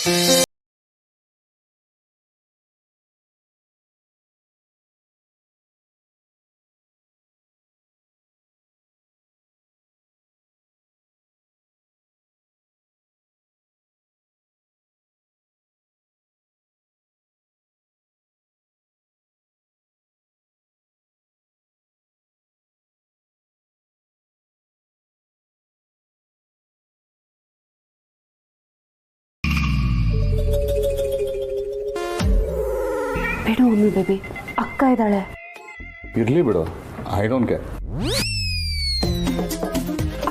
ಬಿಡು ಅಮೂಲ್ ಬೇಬಿ, ಅಕ್ಕ ಇದ್ದಾಳೆ. ಇರ್ಲಿ ಬಿಡು, ಐ ಡೋಂಟ್ ಕೇರ್.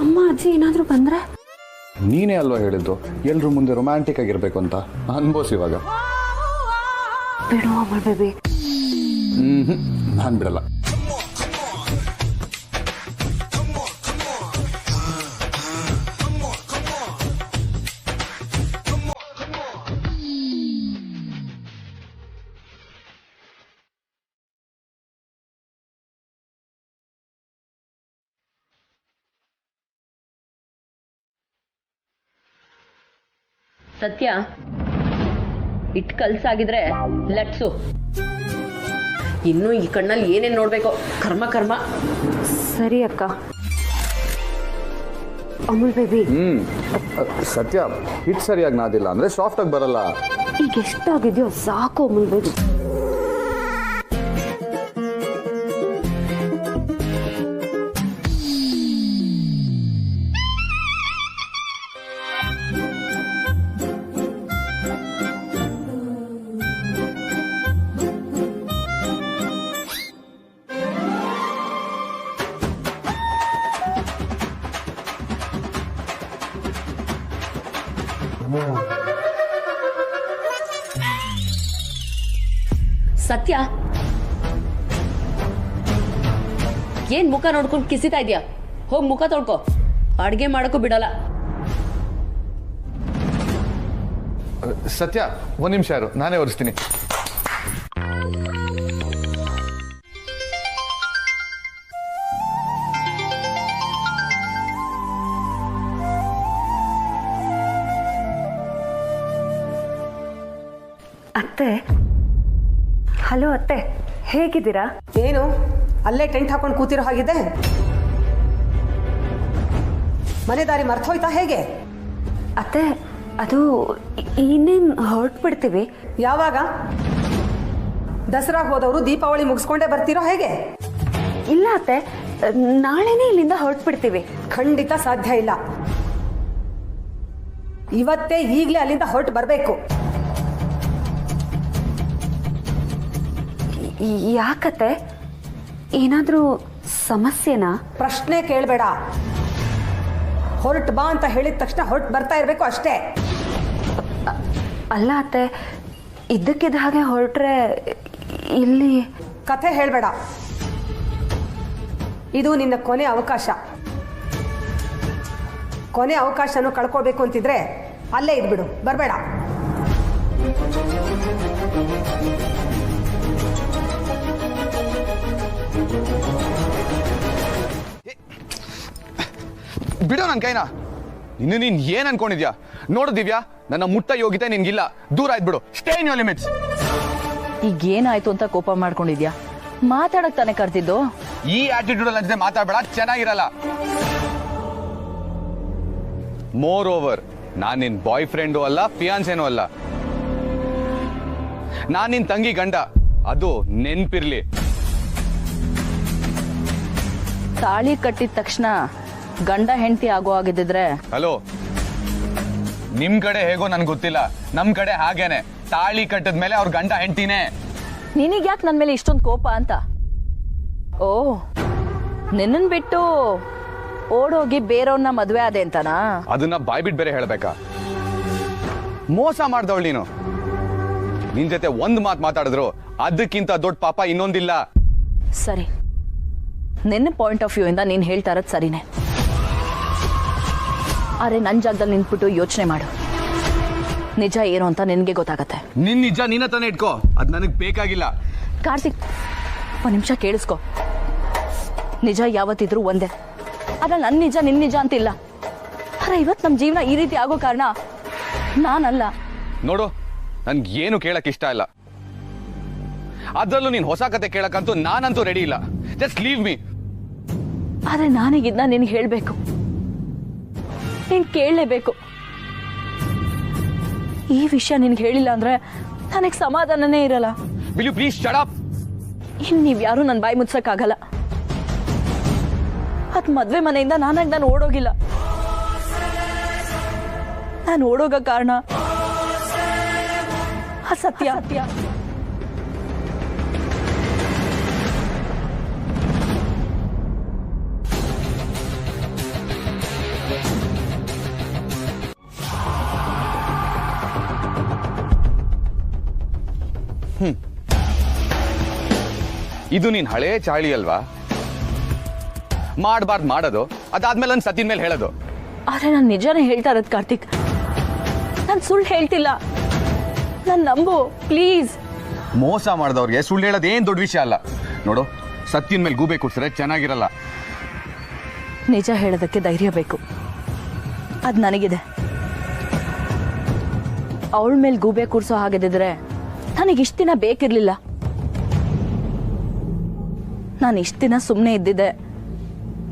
ಅಮ್ಮ ಅಜ್ಜಿ ಏನಾದರೂ ಬಂದ್ರೆ? ನೀನೇ ಅಲ್ವಾ ಹೇಳಿದ್ದು ಎಲ್ರು ಮುಂದೆ ರೊಮ್ಯಾಂಟಿಕ್ ಆಗಿರ್ಬೇಕು ಅಂತ. ಅನ್ಬೋಸ್ ಇವಾಗ. ಬಿಡು ಅಮೂಲ್ ಬೇಬಿ. ನಾನು ಬಿಡಲ್ಲ. ಸತ್ಯ, ಇಟ್ಟು ಕಲ್ಸಾಗಿದ್ರೆ ಲಟ್ಸು. ಇನ್ನು ಈ ಕಣ್ಣಲ್ಲಿ ಏನೇನು ನೋಡ್ಬೇಕೋ, ಕರ್ಮ ಕರ್ಮ. ಸರಿ ಅಕ್ಕ. ಅಮೂಲ್ ಬೇಬಿ, ಸತ್ಯ, ಹಿಟ್ ಸರಿಯಾಗಿ ನಾದಿಲ್ಲ ಅಂದ್ರೆ ಸಾಫ್ಟ್ ಆಗಿ ಬರಲ್ಲ. ಈಗ ಎಷ್ಟಾಗಿದೆಯೋ ಸಾಕು ಅಮೂಲ್ ಬೇಬಿ. ಸತ್ಯ, ಏನ್ ಮುಖ ನೋಡ್ಕೊಂಡು ಕಿಸಿತಾ ಇದೆಯಾ? ಹೋಗಿ ಮುಖ ತೊಳ್ಕೊ. ಅಡ್ಗೆ ಮಾಡಕ್ಕೂ ಬಿಡಲ್ಲ. ಸತ್ಯ, ಒಂದ್ ನಿಮಿಷ ಇರು, ನಾನೇ ಒರೆಸ್ತೀನಿ. ಅತ್ತೆ, ಹಲೋ ಅತ್ತೆ, ಹೇಗಿದ್ದೀರಾ? ಏನು ಅಲ್ಲೇ ಟೆಂಟ್ ಹಾಕೊಂಡು ಕೂತಿರೋ ಹಾಗಿದೆ? ಮನೆ ದಾರಿ ಮರ್ತೋಯ್ತಾ ಹೇಗೆ? ಅತ್ತೆ, ಅದು ಇನ್ನೇನು ಹೊರಟ್ಬಿಡ್ತೀವಿ. ಯಾವಾಗ? ದಸರಾಗೆ ಹೋದವರು ದೀಪಾವಳಿ ಮುಗಿಸ್ಕೊಂಡೇ ಬರ್ತಿರೋ ಹೇಗೆ? ಇಲ್ಲ ಅತ್ತೆ, ನಾಳೆನೇ ಇಲ್ಲಿಂದ ಹೊರಟ್ಬಿಡ್ತೀವಿ. ಖಂಡಿತ ಸಾಧ್ಯ ಇಲ್ಲ. ಇವತ್ತೇ ಈಗಲೇ ಅಲ್ಲಿಂದ ಹೊರಟು ಬರಬೇಕು. ಯಾಕತ್ತೆ, ಏನಾದರೂ ಸಮಸ್ಯೆನಾ? ಪ್ರಶ್ನೆ ಕೇಳಬೇಡ. ಹೊರಟು ಬಾ ಅಂತ ಹೇಳಿದ ತಕ್ಷಣ ಹೊರಟು ಬರ್ತಾ ಇರಬೇಕು ಅಷ್ಟೇ. ಅಲ್ಲ ಅತ್ತೆ, ಇದ್ದಕ್ಕಿದ್ದ ಹಾಗೆ ಹೊರಟ್ರೆ ಇಲ್ಲಿ. ಕಥೆ ಹೇಳಬೇಡ. ಇದು ನಿನ್ನ ಕೊನೆ ಅವಕಾಶ. ಕೊನೆ ಅವಕಾಶನೂ ಕಳ್ಕೊಳ್ಬೇಕು ಅಂತಿದ್ರೆ ಅಲ್ಲೇ ಇದ್ಬಿಡು, ಬರಬೇಡ. ಬಿಡೋ ನನ್ನ ಕೈನ. ಇನ್ನು ನೀನ್ ಏನ್ ಅನ್ಕೊಂಡಿದ್ಯಾ? ನೋಡು ದಿವ್ಯಾ, ನನ್ನ ಮುಟ್ಟ ಯೋಗ್ಯತೆ ನಿನ್ಗಿಲ್ಲ. ದೂರ ಆಯ್ತು, ಸ್ಟೇ ಇನ್ ಯೋರ್ ಲಿಮಿಟ್ಸ್. ಈಗ ಏನಾಯ್ತು ಅಂತ ಕೋಪ ಮಾಡ್ಕೊಂಡಿದ್ಯಾ? ಮಾತಾಡಕ್ ತಾನೇ ಕರ್ತಿದ್ದು. ಈ ಆಟಿಟ್ಯೂಡ್ ಅಲ್ಲಿ ಜೊತೆ ಮಾತಾಡಬೇಡ, ಚೆನ್ನಾಗಿರಲ್ಲ. ಮೋರ್ ಓವರ್, ನಾನ್ ನಿನ್ ಬಾಯ್ ಫ್ರೆಂಡು ಅಲ್ಲ, ಫಿಯಾನ್ಸೇನೂ ಅಲ್ಲ. ನಾನ್ ನಿನ್ ತಂಗಿ ಗಂಡ, ಅದು ನೆನ್ಪಿರ್ಲಿ. ತಾಳಿ ಕಟ್ಟಿದ ತಕ್ಷಣ ಗಂಡ ಹೆಂಡತಿ ಆಗೋ ಆಗಿದ್ದಿದ್ರೆ. ಹಲೋ, ನಿಮ್ ಕಡೆ ಹೇಗೋ ನನ್ಗೆ ಗೊತ್ತಿಲ್ಲ, ನಮ್ ಕಡೆ ಹಾಗೇನೆ. ತಾಳಿ ಕಟ್ಟಿದ್ಮೇಲೆ ಅವ್ರ ಗಂಡ ಹೆಂಡತಿನೇ. ನಿನಗ್ ಯಾಕೆ ನನ್ ಮೇಲೆ ಇಷ್ಟೊಂದು ಕೋಪ ಅಂತ? ಓ, ನಿನ್ನನ್ ಬಿಟ್ಟು ಓಡೋಗಿ ಬೇರೆಯವ್ರನ್ನ ಮದ್ವೆ ಆದೆ ಅಂತನಾ? ಅದನ್ನ ಬಾಯ್ಬಿಟ್ ಬೇರೆ ಹೇಳ್ಬೇಕಾ? ಮೋಸ ಮಾಡ್ದವಳು ನೀನು. ನಿನ್ ಜೊತೆ ಒಂದ್ ಮಾತಾಡಿದ್ರು ಅದಕ್ಕಿಂತ ದೊಡ್ಡ ಪಾಪ ಇನ್ನೊಂದಿಲ್ಲ. ಸರಿ, ನಿನ್ನ ಪಾಯಿಂಟ್ ಆಫ್ ವ್ಯೂ ಇಂದ ನೀನ್ ಹೇಳ್ತಾ ಇರೋದು ಸರಿನೇ. ಆದ್ರೆ ನನ್ ಜಾಗದಲ್ಲಿ ನಿಂತ್ಬಿಟ್ಟು ಯೋಚನೆ ಮಾಡು. ನಿಜ ಏನು ಅಂತ ನಿನ್ಗೆ ಗೊತ್ತಾಗತ್ತೆ. ನಿನ್ ನಿಜ ನೀನ ತಾನೇ ಇಟ್ಕೋ, ಅದ್ ನನಗ್ ಬೇಕಾಗಿಲ್ಲ. ಕಾರ್ತಿಕ್, ಒಂದ್ ನಿಮಿಷ ಕೇಳಿಸ್ಕೊ. ನಿಜ ಯಾವತ್ತಿದ್ರು ಒಂದೇ. ಅದ್ರಲ್ಲಿ ನನ್ ನಿಜ ನಿನ್ ನಿಜ ಅಂತಿಲ್ಲ. ಆದ್ರೆ ಇವತ್ ನಮ್ ಜೀವನ ಈ ರೀತಿ ಆಗೋ ಕಾರಣ ನಾನಲ್ಲ, ನೋಡು, ನನ್ಗೇನು ಕೇಳಕ್ ಇಷ್ಟ ಇಲ್ಲ. ಅದ್ರಲ್ಲೂ ನೀನ್ ಹೊಸ ಕತೆ ಕೇಳಕ್ಕಂತೂ ನಾನಂತೂ ರೆಡಿ ಇಲ್ಲ. Just leave me. ಆದ್ರೆ ನಾನೀಗಿದ್ನ ನಿನ್ಗೆ ಹೇಳ್ಬೇಕು, ನೀನ್ ಕೇಳಲೇಬೇಕು. ಈ ವಿಷಯ ನಿನ್ಗೆ ಹೇಳಿಲ್ಲ ಅಂದ್ರೆ ನನಗೆ ಸಮಾಧಾನನೇ ಇರಲ್ಲ. Will you please shut up? ಇನ್ ನೀವ್ಯಾರು ನನ್ನ ಬಾಯಿ ಮುಚ್ಸಕ್ಕಾಗಲ್ಲ. ಅದ್ ಮದ್ವೆ ಮನೆಯಿಂದ ನಾನು ಓಡೋಗಿಲ್ಲ. ನಾನು ಓಡೋಗ ಕಾರಣ ಸತ್ಯ. ಇದು ನೀನ್ ಹಳೇ ಚಾಳಿ ಅಲ್ವಾ? ಮಾಡಬಾರ್ದು ಮಾಡೋದು, ಅದಾದ್ಮೇಲೆ ನನ್ನ ಸತಿನ ಮೇಲೆ ಹೇಳೋದು. ಆದ್ರೆ ನಾನು ನಿಜಾನೇ ಹೇಳ್ತಾ ಇರೋದು ಕಾರ್ತಿಕ್. ನಾನು ಸುಳ್ಳು ಹೇಳ್ತಿಲ್ಲ, ನಾನು ನಂಬು ಪ್ಲೀಸ್. ಮೋಸ ಮಾಡಿದವ್ರಿಗೆ ಸುಳ್ಳು ಹೇಳೋದು ಏನ್ ದೊಡ್ಡ ವಿಷಯ ಅಲ್ಲ. ನೋಡು, ಸತ್ತಿನ ಮೇಲೆ ಗೂಬೆ ಕೂರ್ಸಿದ್ರೆ ಚೆನ್ನಾಗಿರಲ್ಲ. ನಿಜ ಹೇಳೋದಕ್ಕೆ ಧೈರ್ಯ ಬೇಕು, ಅದು ನನಗಿದೆ. ಅವಳ ಮೇಲೆ ಗೂಬೆ ಕೂರ್ಸೋ ಹಾಗಿದ್ರೆ ನನಗಿಷ್ಟು ದಿನ ಬೇಕಿರ್ಲಿಲ್ಲ. ನಾನು ಇಷ್ಟು ದಿನ ಸುಮ್ಮನೆ ಇದ್ದಿದ್ದೆ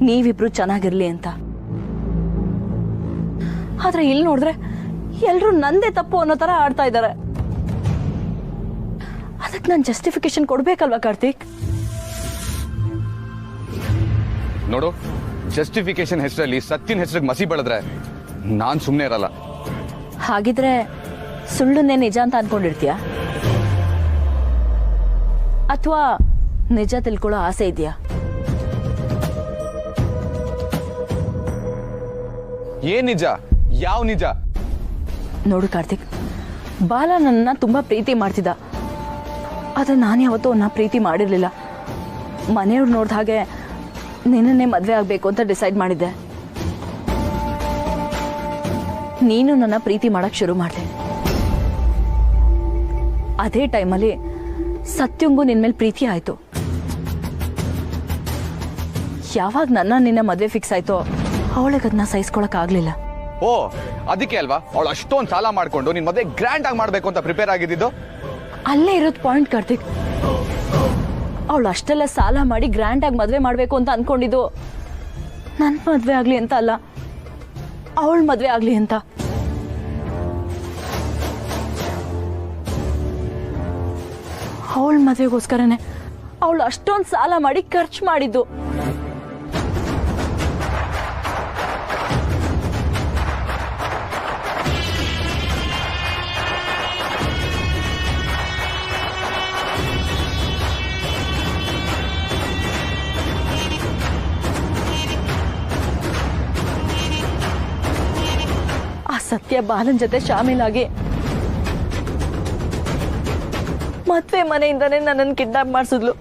ನೀವಿಬ್ರು ಚೆನ್ನಾಗಿರ್ಲಿ ಅಂತ. ಆದ್ರೆ ಇಲ್ಲಿ ನೋಡಿದ್ರೆ ಎಲ್ರು ನಂದೇ ತಪ್ಪು ಅನ್ನೋ ತರ ಆಡ್ತಾ ಇದ್ದಾರೆ. ಅದಕ್ಕೆ ನಾನು ಜಸ್ಟಿಫಿಕೇಶನ್ ಕೊಡ್ಬೇಕಲ್ವಾ ಕಾರ್ತಿಕ್? ನೋಡು, ಜಸ್ಟಿಫಿಕೇಶನ್ ಹೆಸರಲ್ಲಿ ಸತ್ತಿನ ಹೆಸರಿಗೆ ಮಸಿ ಬೆಳೆದ್ರೆ ನಾನ್ ಸುಮ್ಮನೆ ಇರಲ್ಲ. ಹಾಗಿದ್ರೆ ಸುಳ್ಳುನ್ನೇ ನಿಜ ಅಂತ ಅನ್ಕೊಂಡಿರ್ತೀಯ, ಅಥವಾ ನಿಜ ತಿಳ್ಕೊಳ್ಳೋ ಆಸೆ ಇದೆಯಾ? ಏನ್ ನಿಜ? ಯಾವ ನಿಜ? ನೋಡು ಕಾರ್ತಿಕ್, ಬಾಲ ನನ್ನ ತುಂಬಾ ಪ್ರೀತಿ ಮಾಡ್ತಿದ್ದ. ಆದ್ರೆ ನಾನು ಯಾವತ್ತೂ ಅವನ್ನ ಪ್ರೀತಿ ಮಾಡಿರ್ಲಿಲ್ಲ. ಮನೆಯವ್ರು ನೋಡ್ದ ಹಾಗೆ ನಿನ್ನನ್ನೇ ಮದ್ವೆ ಆಗ್ಬೇಕು ಅಂತ ಡಿಸೈಡ್ ಮಾಡಿದ್ದೆ. ನೀನು ನನ್ನ ಪ್ರೀತಿ ಮಾಡಕ್ ಶುರು ಮಾಡಿದೆ. ಅದೇ ಟೈಮಲ್ಲಿ ಸತ್ಯಂಗೂ ನಿನ್ ಮೇಲೆ ಪ್ರೀತಿ ಆಯ್ತು. ಯಾವಾಗ ನಿನ್ನ ಮದ್ವೆ ಫಿಕ್ಸ್ ಆಯ್ತೋ ಅವಳಿಗೆ ಅದನ್ನ ಸಹಿಸ್ಕೊಳಕ್ ಆಗ್ಲಿಲ್ಲ. ಓ, ಅದಕ್ಕೆ ಅಲ್ವಾ ಅವಳು ಅಷ್ಟೊಂದು ಸಾಲ ಮಾಡ್ಕೊಂಡು ನಿನ್ ಮದ್ವೆ ಗ್ರ್ಯಾಂಡ್ ಆಗಿ ಮಾಡ್ಬೇಕು ಅಂತ ಪ್ರಿಪೇರ್ ಆಗಿದ್ದು? ಅಲ್ಲೇ ಇರೋದು ಪಾಯಿಂಟ್ ಕಾರ್ತಿಕ್. ಅವಳು ಅಷ್ಟೆಲ್ಲ ಸಾಲ ಮಾಡಿ ಗ್ರ್ಯಾಂಡ್ ಆಗಿ ಮದ್ವೆ ಮಾಡ್ಬೇಕು ಅಂತ ಅನ್ಕೊಂಡಿದ್ದು ನನ್ ಮದ್ವೆ ಆಗ್ಲಿ ಅಂತ ಅಲ್ಲ, ಅವಳ ಮದ್ವೆ ಆಗ್ಲಿ ಅಂತ. ಅವಳ ಮದ್ವೆಗೋಸ್ಕರನೇ ಅವಳು ಅಷ್ಟೊಂದು ಸಾಲ ಮಾಡಿ ಖರ್ಚು ಮಾಡಿದ್ದು. ಆ ಸತ್ಯ ಬಾಲನ್ ಜೊತೆ ಶಾಮೀಲಾಗಿ ಮದ್ವೆ ಮನೆಯಿಂದಾನೇ ನನ್ನನ್ನು ಕಿಡ್ನಾಪ್ ಮಾಡಿಸಿದ್ಲು.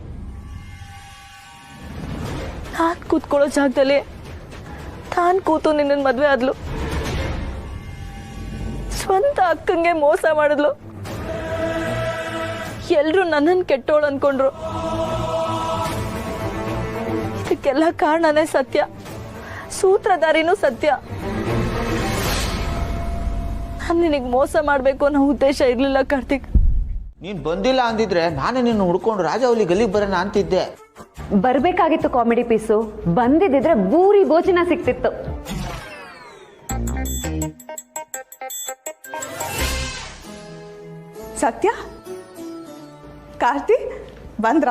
ನಾನ್ ಕೂತ್ಕೊಳ್ಳೋ ಜಾಗದಲ್ಲಿ ತಾನ್ ಕೂತು ನಿನ್ನ ಮದ್ವೆ ಆದ್ಲು. ಸ್ವಂತ ಅಕ್ಕಂಗೆ ಮೋಸ ಮಾಡಿದ್ಲು. ಎಲ್ರು ನನ್ನನ್ನು ಕೆಟ್ಟೋಳು ಅನ್ಕೊಂಡ್ರು. ಇದಕ್ಕೆಲ್ಲ ಕಾರಣನೇ ಸತ್ಯ, ಸೂತ್ರಧಾರಿನೂ ಸತ್ಯ. ನಾನು ನಿನಗೆ ಮೋಸ ಮಾಡ್ಬೇಕು ಅನ್ನೋ ಉದ್ದೇಶ ಇರ್ಲಿಲ್ಲ ಕಾರ್ತಿಕ್. ನೀನ್ ಬಂದಿಲ್ಲ ಅಂದಿದ್ರೆ ನಾನೇ ನಿನ್ನ ಹುಡ್ಕೊಂಡು ರಾಜವಲ್ಲಿ ಗಲ್ಲಿಗೆ ಬರೋಣ ಅಂತಿದ್ದೆ. ಬರ್ಬೇಕಾಗಿತ್ತು ಕಾಮಿಡಿ ಪೀಸು. ಬಂದಿದ್ದಿದ್ರೆ ಬೂರಿ ಬೋಚಿನ ಸಿಕ್ತಿತ್ತು. ಸತ್ಯ, ಕಾರ್ತಿ ಬಂದ್ರ?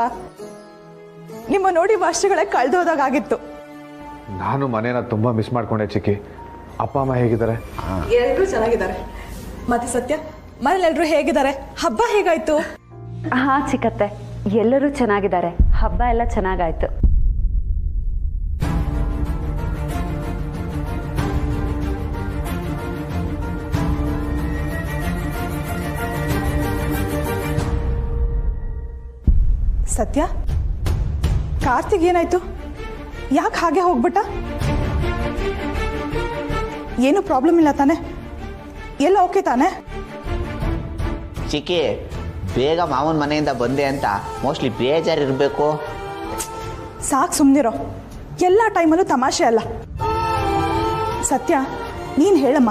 ನಿಮ್ಮ ನೋಡಿ ವರ್ಷಗಳೇ ಕಳೆದೋದಾಗಿತ್ತು. ನಾನು ಮನೇನ ತುಂಬಾ ಮಿಸ್ ಮಾಡ್ಕೊಂಡೆ ಚಿಕ್ಕಿ. ಅಪ್ಪ ಅಮ್ಮ ಹೇಗಿದ್ದಾರೆ? ಎಲ್ಲರೂ ಚೆನ್ನಾಗಿದ್ದಾರೆ. ಮತ್ತೆ ಸತ್ಯ, ಮನೇಲಿ ಎಲ್ರು ಹೇಗಿದ್ದಾರೆ? ಹಬ್ಬ ಹೇಗಾಯ್ತು? ಹಾ ಚಿಕ್ಕತ್ತೆ, ಎಲ್ಲರೂ ಚೆನ್ನಾಗಿದ್ದಾರೆ. ಹಬ್ಬ ಎಲ್ಲ ಚೆನ್ನಾಗಾಯ್ತು. ಸತ್ಯ, ಕಾರ್ತಿಕ್ ಏನಾಯ್ತು? ಯಾಕೆ ಹಾಗೆ ಹೋಗ್ಬಿಟ್ಟ? ಏನು ಪ್ರಾಬ್ಲಮ್ ಇಲ್ಲ ತಾನೆ? ಎಲ್ಲ ಓಕೆ ತಾನೆ? ಚಿಕ್ಕಿ, ಬೇಗ ಮಾವನ ಮನೆಯಿಂದ ಬಂದೆ ಅಂತ ಮೋಸ್ಟ್ಲಿ ಬೇಜಾರಿರ್ಬೇಕು. ಸಾಕು ಸುಮ್ಮನಿರೋ. ಎಲ್ಲ ಟೈಮಲ್ಲೂ ತಮಾಷೆ ಅಲ್ಲ. ಸತ್ಯ, ನೀನು ಹೇಳಮ್ಮ,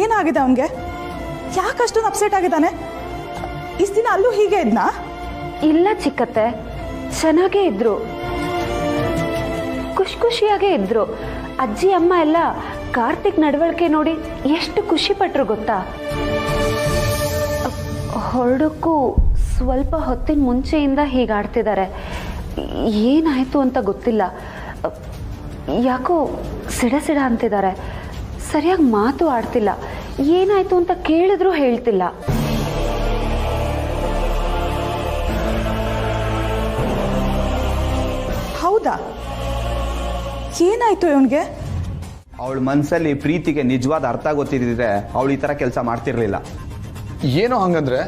ಏನಾಗಿದೆ ಅವನಿಗೆ? ಯಾಕೆ ಅಷ್ಟೊಂದು ಅಪ್ಸೆಟ್ ಆಗಿದ್ದಾನೆ? ಇಷ್ಟು ದಿನ ಅಲ್ಲೂ ಹೀಗೆ ಇದ್ನಾ? ಇಲ್ಲ ಚಿಕ್ಕತ್ತೆ, ಚೆನ್ನಾಗೇ ಇದ್ರು, ಖುಷಿಯಾಗೇ ಇದ್ರು. ಅಜ್ಜಿ ಅಮ್ಮ ಎಲ್ಲ ಕಾರ್ತಿಕ್ ನಡವಳಿಕೆ ನೋಡಿ ಎಷ್ಟು ಖುಷಿ ಪಟ್ರು ಗೊತ್ತಾ? ಹೊರಡಕ್ಕೂ ಸ್ವಲ್ಪ ಹೊತ್ತಿನ ಮುಂಚೆಯಿಂದ ಹೀಗಾಡ್ತಿದ್ದಾರೆ. ಏನಾಯ್ತು ಅಂತ ಗೊತ್ತಿಲ್ಲ. ಯಾಕೋ ಸಿಡ ಅಂತಿದ್ದಾರೆ. ಸರಿಯಾಗಿ ಮಾತು ಆಡ್ತಿಲ್ಲ. ಏನಾಯ್ತು ಅಂತ ಕೇಳಿದ್ರೂ ಹೇಳ್ತಿಲ್ಲ. ಹೌದಾ? ಏನಾಯ್ತು ಇವನ್ಗೆ? ಅವಳ ಮನಸ್ಸಲ್ಲಿ ಪ್ರೀತಿಗೆ ನಿಜವಾದ ಅರ್ಥ ಗೊತ್ತಿದ್ದಿದ್ರೆ ಅವಳು ಈ ಥರ ಕೆಲಸ ಮಾಡ್ತಿರ್ಲಿಲ್ಲ. ಏನೋ ಹಂಗಂದ್ರೆ?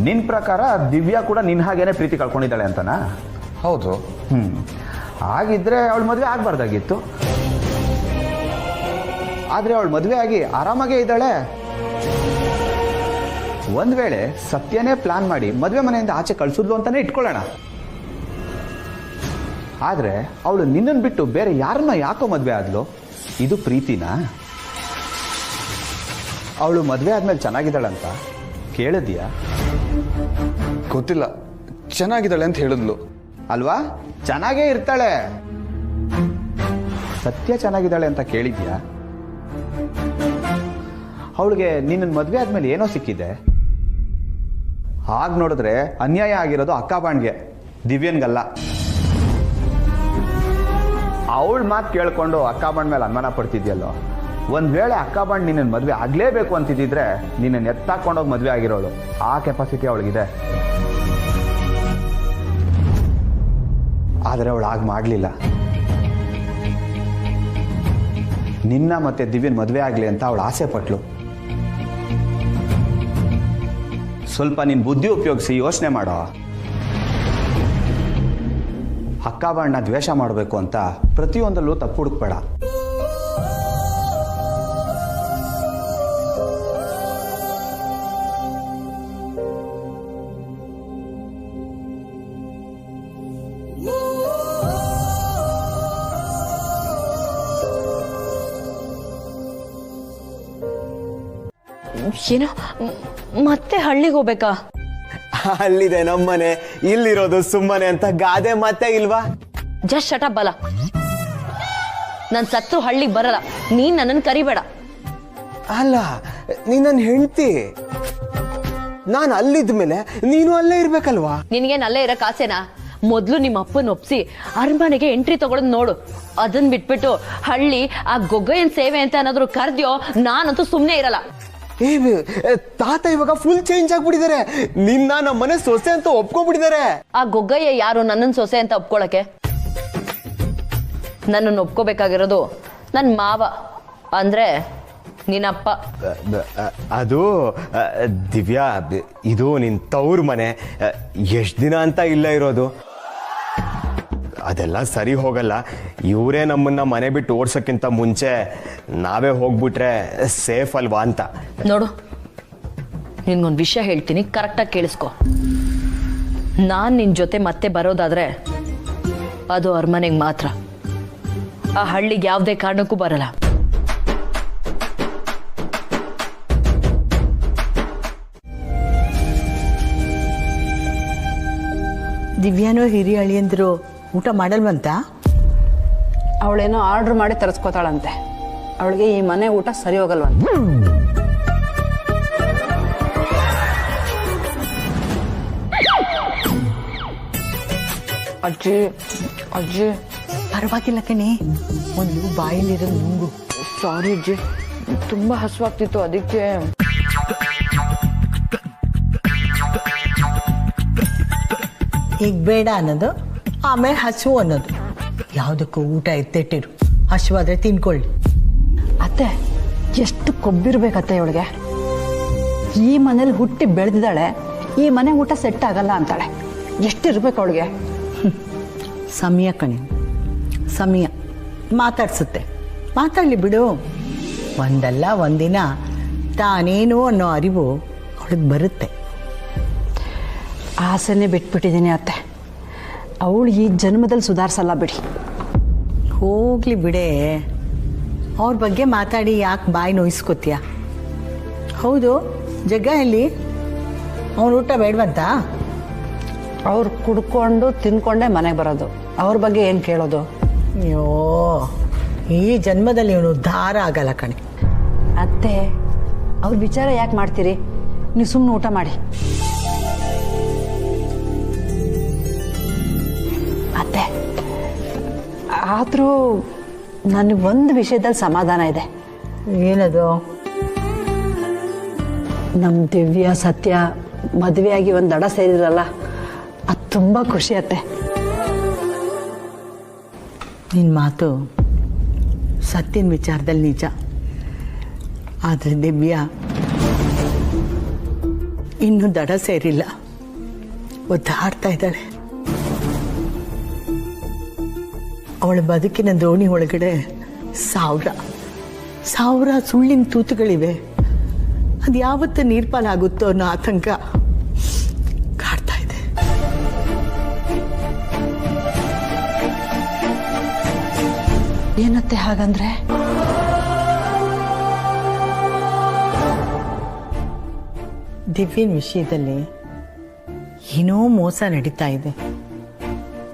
ನಿನ್ನ ಪ್ರಕಾರ ದಿವ್ಯಾ ಕೂಡ ನಿನ್ನ ಹಾಗೇನೆ ಪ್ರೀತಿ ಕಳ್ಕೊಂಡಿದ್ದಾಳೆ ಅಂತನಾ? ಹೌದು. ಹಾಗಿದ್ರೆ ಅವಳು ಮದುವೆ ಆಗಬಾರ್ದಾಗಿತ್ತು. ಆದರೆ ಅವಳು ಮದುವೆ ಆಗಿ ಆರಾಮಾಗೇ ಇದ್ದಾಳೆ. ಒಂದು ವೇಳೆ ಸತ್ಯನೇ ಪ್ಲಾನ್ ಮಾಡಿ ಮದುವೆ ಮನೆಯಿಂದ ಆಚೆ ಕಳಿಸಿದ್ಲು ಅಂತಾನೆ ಇಟ್ಕೊಳ್ಳೋಣ. ಆದರೆ ಅವಳು ನಿನ್ನನ್ನು ಬಿಟ್ಟು ಬೇರೆ ಯಾರನ್ನ ಯಾಕೋ ಮದುವೆ ಆದ್ಲು? ಇದು ಪ್ರೀತಿನಾ? ಅವಳು ಮದುವೆ ಆದ್ಮೇಲೆ ಚೆನ್ನಾಗಿದ್ದಾಳಂತ ಕೇಳಿದ್ಯಾ? ಗೊತ್ತಿಲ್ಲ, ಚೆನ್ನಾಗಿದ್ದಾಳೆ ಅಂತ ಹೇಳಿದ್ಲು. ಅಲ್ವಾ? ಚೆನ್ನಾಗೇ ಇರ್ತಾಳೆ. ಸತ್ಯ ಚೆನ್ನಾಗಿದ್ದಾಳೆ ಅಂತ ಕೇಳಿದ್ಯಾ? ಅವಳಿಗೆ ನಿನ್ನ ಮದುವೆ ಆದ್ಮೇಲೆ ಏನೋ ಸಿಕ್ಕಿದೆ. ಹಾಗೆ ನೋಡಿದ್ರೆ ಅನ್ಯಾಯ ಆಗಿರೋದು ಅಕ್ಕ ಬಾಣ್ಗೆ, ದಿವ್ಯನ್ಗಲ್ಲ. ಅವಳ ಮಾತು ಕೇಳ್ಕೊಂಡು ಅಕ್ಕ ಬಾಂಡ್ ಮೇಲೆ ಅನುಮಾನ ಪಡ್ತಿದ್ಯಲ್ಲೋ. ಒಂದ್ ವೇಳೆ ಅಕ್ಕ ಬಾಂಡ್ ನಿನ್ನ ಮದುವೆ ಆಗ್ಲೇಬೇಕು ಅಂತಿದ್ದಿದ್ರೆ ನಿನ್ನ ಎತ್ತಾಕೊಂಡೋಗಿ ಮದುವೆ ಆಗಿರೋಳು. ಆ ಕೆಪಾಸಿಟಿ ಅವಳಿಗಿದೆ. ಆದರೆ ಅವಳು ಹಾಗೆ ಮಾಡಲಿಲ್ಲ. ನಿನ್ನ ಮತ್ತೆ ದಿವ್ಯನ್ ಮದುವೆ ಆಗಲಿ ಅಂತ ಅವಳು ಆಸೆ ಪಟ್ಲು. ಸ್ವಲ್ಪ ನಿನ್ನ ಬುದ್ಧಿ ಉಪಯೋಗಿಸಿ ಯೋಚನೆ ಮಾಡೋ. ಅಕ್ಕ ಬಾಣ್ಣ ದ್ವೇಷ ಮಾಡಬೇಕು ಅಂತ ಪ್ರತಿಯೊಂದಲ್ಲೂ ತಪ್ಪು ಹುಡುಕ್ಬೇಡ. ಏನೋ ಮತ್ತೆ ಹಳ್ಳಿಗೆ ಹೋಗ್ಬೇಕಾ? ಅಲ್ಲಿದೆ ನಮ್ಮನೆ, ಇಲ್ಲಿರೋದು ಸುಮ್ಮನೆ ಅಂತ ಗಾದೆ ಮತ್ತೆ ಇಲ್ವಾ? ಜಸ್ಟ್ ಶಟ ಬಲ. ನನ್ ಸತ್ರು ಹಳ್ಳಿಗೆ ಬರಲ್ಲ. ನೀನ್ ನನ್ನನ್ನು ಕರಿಬೇಡ. ಅಲ್ಲ, ನೀನ್ ನನ್ನ ಹೆಂಡ್ತಿ. ನಾನು ಅಲ್ಲಿದ್ಮೇಲೆ ನೀನು ಅಲ್ಲೇ ಇರ್ಬೇಕಲ್ವಾ? ನಿನ್ಗೇನ್ ಅಲ್ಲೇ ಇರಕ್ ಆಸೆನಾ? ಮೊದ್ಲು ನಿಮ್ಮ ಅಪ್ಪನ ಒಪ್ಸಿ ಅರಮನೆಗೆ ಎಂಟ್ರಿ ತಗೊಳದ್ ನೋಡು. ಅದನ್ ಬಿಟ್ಬಿಟ್ಟು ಹಳ್ಳಿ ಆ ಗೊಗ್ಗಯ್ಯನ್ ಸೇವೆ ಅಂತ ಏನಾದ್ರು ಕರ್ದ್ಯೋ ನಾನಂತೂ ಸುಮ್ನೆ ಇರಲ್ಲ. ತಾತ ಇವಾಗ ಫುಲ್ ಚೇಂಜ್ ಆಗ್ಬಿಟ್ಟಿದ್ದಾರೆ. ನಿನ್ನ ನಮ್ಮ ಮನೆ ಸೊಸೆ ಅಂತ ಒಪ್ಕೊಂಡ್ಬಿಟ್ಟಿದ್ದಾರೆ. ಆ ಗೊಗ್ಗಯ್ಯ ಯಾರು ನನ್ನನ್ ಸೊಸೆ ಅಂತ ಒಪ್ಕೊಳಕ್ಕೆ? ನನ್ನನ್ನು ಒಪ್ಕೋಬೇಕಾಗಿರೋದು ನನ್ ಮಾವ, ಅಂದ್ರೆ ನಿನ್ನಪ್ಪ. ಅದು ದಿವ್ಯಾ, ಇದು ನಿನ್ ತವ್ರ ಮನೆ. ಎಷ್ಟ್ ದಿನ ಅಂತ ಇಲ್ಲ ಇರೋದು. ಅದೆಲ್ಲ ಸರಿ ಹೋಗಲ್ಲ. ಇವರೇ ನಮ್ಮನ್ನ ಮನೆ ಬಿಟ್ಟು ಓಡ್ಸಕ್ಕಿಂತ ಮುಂಚೆ ನಾವೇ ಹೋಗ್ಬಿಟ್ರೆ ಸೇಫ್ ಅಲ್ವಾ ಅಂತ. ನೋಡು, ನಿನ್ಗೊಂದು ವಿಷಯ ಹೇಳ್ತೀನಿ, ಕರೆಕ್ಟಾಗಿ ಕೇಳಿಸ್ಕೊ. ನಾನ್ ನಿನ್ ಜೊತೆ ಮತ್ತೆ ಬರೋದಾದ್ರೆ ಅದು ಅರಮನೆಗೆ ಮಾತ್ರ. ಆ ಹಳ್ಳಿಗೆ ಯಾವುದೇ ಕಾರಣಕ್ಕೂ ಬರಲ್ಲ. ದಿವ್ಯಾನೋ ಹಿರಿಯ ಅಳಿಯಂದ್ರು ಊಟ ಮಾಡಲ್ವಂತ? ಅವಳೇನೋ ಆರ್ಡ್ರ್ ಮಾಡಿ ತರಿಸ್ಕೋತಾಳಂತೆ. ಅವಳಿಗೆ ಈ ಮನೆ ಊಟ ಸರಿ ಹೋಗಲ್ವಂತ. ಅಜ್ಜಿ ಅಜ್ಜಿ, ಪರವಾಗಿಲ್ಲ ಕಣೆ, ಒಂದು ಬಾಯಲ್ಲಿರೋದು ನುಂಗು. ಸಾರಿ ಅಜ್ಜಿ, ತುಂಬಾ ಹಸುವಾಗ್ತಿತ್ತು ಅದಕ್ಕೆ. ಈಗ ಬೇಡ ಅನ್ನೋದು, ಆಮೇಲೆ ಹಸುವು ಅನ್ನೋದು. ಯಾವುದಕ್ಕೂ ಊಟ ಎತ್ತಿಟ್ಟಿರು. ಹಸುವಾದ್ರೆ ತಿನ್ಕೊಳ್ಳಿ. ಅತ್ತೆ, ಎಷ್ಟು ಕೊಬ್ಬಿರ್ಬೇಕತ್ತೆ ಇವಳಿಗೆ. ಈ ಮನೇಲಿ ಹುಟ್ಟಿ ಬೆಳೆದಿದ್ದಾಳೆ, ಈ ಮನೆ ಊಟ ಸೆಟ್ ಆಗಲ್ಲ ಅಂತಾಳೆ. ಎಷ್ಟಿರ್ಬೇಕು ಅವಳಿಗೆ? ಸಮಯ ಕಣೆ, ಸಮಯ ಮಾತಾಡ್ಸುತ್ತೆ. ಮಾತಾಡಲಿ ಬಿಡು. ಒಂದಲ್ಲ ಒಂದಿನ ತಾನೇನು ಅನ್ನೋ ಅರಿವು ಅವಳಿಗೆ ಬರುತ್ತೆ. ಆಸೆನೇ ಬಿಟ್ಬಿಟ್ಟಿದ್ದೀನಿ ಅತ್ತೆ. ಅವಳು ಈ ಜನ್ಮದಲ್ಲಿ ಸುಧಾರಿಸಲ್ಲ ಬಿಡಿ. ಹೋಗ್ಲಿ ಬಿಡೆ. ಅವ್ರ ಬಗ್ಗೆ ಮಾತಾಡಿ ಯಾಕೆ ಬಾಯಿ ನೋಯಿಸ್ಕೋತೀಯ? ಹೌದು, ಜಗ್ಗ ಎಲ್ಲಿ? ಅವನು ಊಟ ಬೇಡವಂತ? ಅವ್ರು ಕುಡ್ಕೊಂಡು ತಿನ್ಕೊಂಡೇ ಮನೆಗೆ ಬರೋದು, ಅವ್ರ ಬಗ್ಗೆ ಏನು ಕೇಳೋದು? ಅಯ್ಯೋ, ಈ ಜನ್ಮದಲ್ಲಿ ಇವನು ಉದ್ಧಾರ ಆಗಲ್ಲ ಕಣೆ. ಅತ್ತೆ, ಅವ್ರ ವಿಚಾರ ಯಾಕೆ ಮಾಡ್ತೀರಿ? ನೀವು ಸುಮ್ಮನೆ ಊಟ ಮಾಡಿ. ಅತ್ತೆ, ಆದರೂ ನನಗೆ ಒಂದು ವಿಷಯದಲ್ಲಿ ಸಮಾಧಾನ ಇದೆ. ಏನದು? ನಮ್ಮ ದಿವ್ಯ ಸತ್ಯ ಮದುವೆಯಾಗಿ ಒಂದು ದಡ ಸೇರಿದ್ರಲ್ಲ, ಅದು ತುಂಬ ಖುಷಿ ಅತ್ತೆ. ನಿನ್ನ ಮಾತು ಸತ್ಯನ ವಿಚಾರದಲ್ಲಿ ನಿಜ. ಆದರೆ ದಿವ್ಯ ಇನ್ನೂ ದಡ ಸೇರಿಲ್ಲ, ಒದ್ದಾಡ್ತಾ ಇದ್ದಾಳೆ. ಅವಳ ಬದುಕಿನ ದೋಣಿ ಒಳಗಡೆ ಸಾವಿರ ಸುಳ್ಳಿನ ತೂತುಗಳಿವೆ. ಅದು ಯಾವತ್ತು ನೀರ್ಪಾಲಾಗುತ್ತೋ ಅನ್ನೋ ಆತಂಕ ಕಾಡ್ತಾ ಇದೆ. ಏನತ್ತೆ ಹಾಗಂದ್ರೆ? ದಿವ್ಯನ ವಿಷಯದಲ್ಲಿ ಏನೋ ಮೋಸ ನಡೀತಾ ಇದೆ.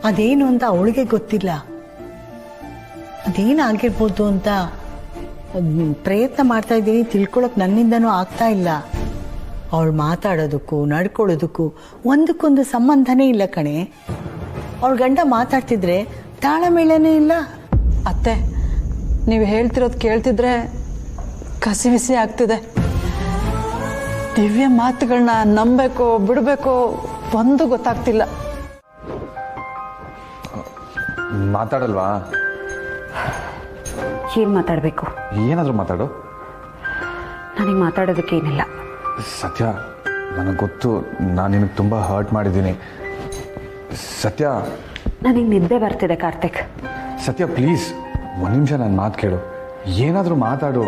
ಅದೇನು ಅಂತ ಅವಳಿಗೆ ಗೊತ್ತಿಲ್ಲ. ಅದೇನಾಗಿರ್ಬೋದು ಅಂತ ಪ್ರಯತ್ನ ಮಾಡ್ತಾ ಇದ್ದೀನಿ, ತಿಳ್ಕೊಳಕ್ ನನ್ನಿಂದನೂ ಆಗ್ತಾ ಇಲ್ಲ. ಅವಳು ಮಾತಾಡೋದಕ್ಕೂ ನಡ್ಕೊಳ್ಳೋದಕ್ಕೂ ಒಂದಕ್ಕೊಂದು ಸಂಬಂಧನೇ ಇಲ್ಲ ಕಣೆ. ಅವಳ ಗಂಡ ಮಾತಾಡ್ತಿದ್ರೆ ತಾಳಮೇಳನೇ ಇಲ್ಲ. ಅತ್ತೆ, ನೀವು ಹೇಳ್ತಿರೋದು ಕೇಳ್ತಿದ್ರೆ ಕಸಿವಿಸಿ ಆಗ್ತಿದೆ. ದಿವ್ಯ ಮಾತುಗಳನ್ನ ನಂಬೇಕೋ ಬಿಡಬೇಕೋ ಒಂದು ಗೊತ್ತಾಗ್ತಿಲ್ಲ. ಮಾತಾಡಲ್ವಾ? ಏನು ಮಾತಾಡಬೇಕು? ಏನಾದರೂ ಮಾತಾಡು. ನನಗೆ ಮಾತಾಡೋದಕ್ಕೆ ಏನಿಲ್ಲ. ಸತ್ಯ, ನನಗೆ ಗೊತ್ತು, ನಾನು ನಿನಗೆ ತುಂಬ ಹರ್ಟ್ ಮಾಡಿದ್ದೀನಿ. ಸತ್ಯ, ನನಗೆ ನಿದ್ದೆ ಬರ್ತಿದೆ ಕಾರ್ತಿಕ್. ಸತ್ಯ ಪ್ಲೀಸ್ ಒಂದು ನಿಮಿಷ ನನ್ನ ಮಾತು ಕೇಳು. ಏನಾದರೂ ಮಾತಾಡು.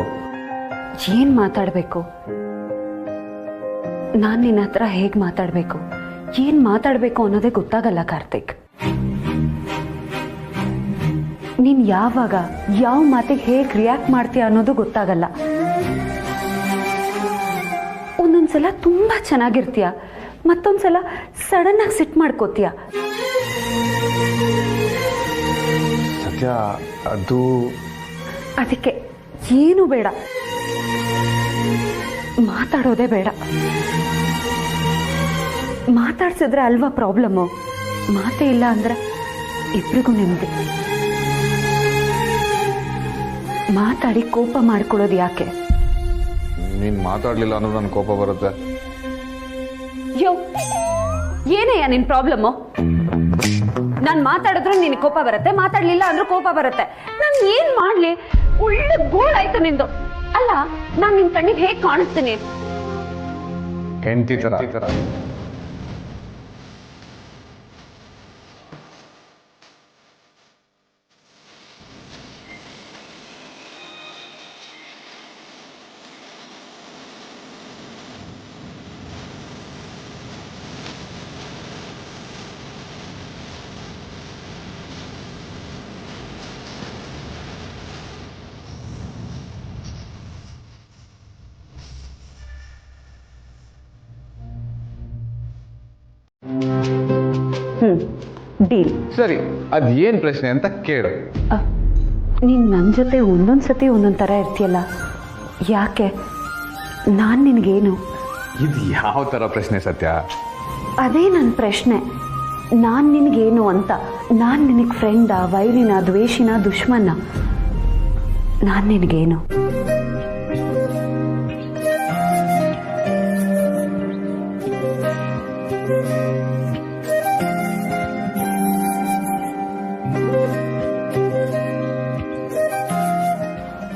ಏನು ಮಾತಾಡಬೇಕು? ನಾನು ನಿನ್ನ ಹತ್ರ ಹೇಗೆ ಮಾತಾಡಬೇಕು, ಏನು ಮಾತಾಡಬೇಕು ಅನ್ನೋದೇ ಗೊತ್ತಾಗಲ್ಲ ಕಾರ್ತಿಕ್. ನೀನು ಯಾವಾಗ ಯಾವ ಮಾತಿಗೆ ಹೇಗೆ ರಿಯಾಕ್ಟ್ ಮಾಡ್ತೀಯ ಅನ್ನೋದು ಗೊತ್ತಾಗಲ್ಲ. ಒಂದೊಂದ್ಸಲ ತುಂಬ ಚೆನ್ನಾಗಿರ್ತೀಯ, ಮತ್ತೊಂದ್ಸಲ ಸಡನ್ನಾಗಿ ಸಿಟ್ಟು ಮಾಡ್ಕೋತೀಯ. ಸತ್ಯ, ಅದು ಅದಕ್ಕೆ ಏನು ಬೇಡ, ಮಾತಾಡೋದೇ ಬೇಡ. ಮಾತಾಡ್ಸಿದ್ರೆ ಅಲ್ವಾ ಪ್ರಾಬ್ಲಮ್ಮು? ಮಾತೇ ಇಲ್ಲ ಅಂದ್ರೆ ಇಬ್ರಿಗೂ ನೆಮ್ಮದಿ. ಮಾತಾಡಿ ಕೋಪ ಮಾಡ್ಕೊಳ್ಳೋದು ಯಾಕೆ? ನೀನು ಮಾತಾಡಲಿಲ್ಲ ಅನ್ನೋ ನನ್ನ ಕೋಪ ಬರುತ್ತೆ. ಯೋ, ಏನಯ್ಯ ನಿನ್ ಪ್ರಾಬ್ಲಮ್ಮು? ನಾನು ಮಾತಾಡಿದ್ರು ನಿನಗೆ ಕೋಪ ಬರುತ್ತೆ, ಮಾತಾಡ್ಲಿಲ್ಲ ಅಂದ್ರೂ ಕೋಪ ಬರುತ್ತೆ. ನಾನು ಏನ್ ಮಾಡ್ಲಿ? ಒಳ್ಳೆ ಗೋಳಾಯ್ತು ನಿಂದು. ಅಲ್ಲ, ನಾನು ನಿನ್ ಕಣ್ಣಿಗೆ ಹೇಗೆ ಕಾಣಿಸ್ತೀನಿ? ಹೆಂಡತಿ ತರ. ಡೀಲ್. ಸರಿ, ಅದೇನು ಪ್ರಶ್ನೆ ಅಂತ ಕೇಳು. ನೀನು ನನ್ನ ಜೊತೆ ಒಂದೊಂದ್ಸತಿ ಒಂದೊಂದು ಥರ ಇರ್ತೀಯಲ್ಲ, ಯಾಕೆ? ನಾನು ನಿನಗೇನು? ಇದು ಯಾವ ಥರ ಪ್ರಶ್ನೆ ಸತ್ಯ? ಅದೇ ನನ್ನ ಪ್ರಶ್ನೆ. ನಾನು ನಿನಗೇನು ಅಂತ. ನಾನು ನಿನಗೆ ಫ್ರೆಂಡಾ, ವೈರಿನ, ದ್ವೇಷಿನ, ದುಶ್ಮನ? ನಾನು ನಿನಗೇನು?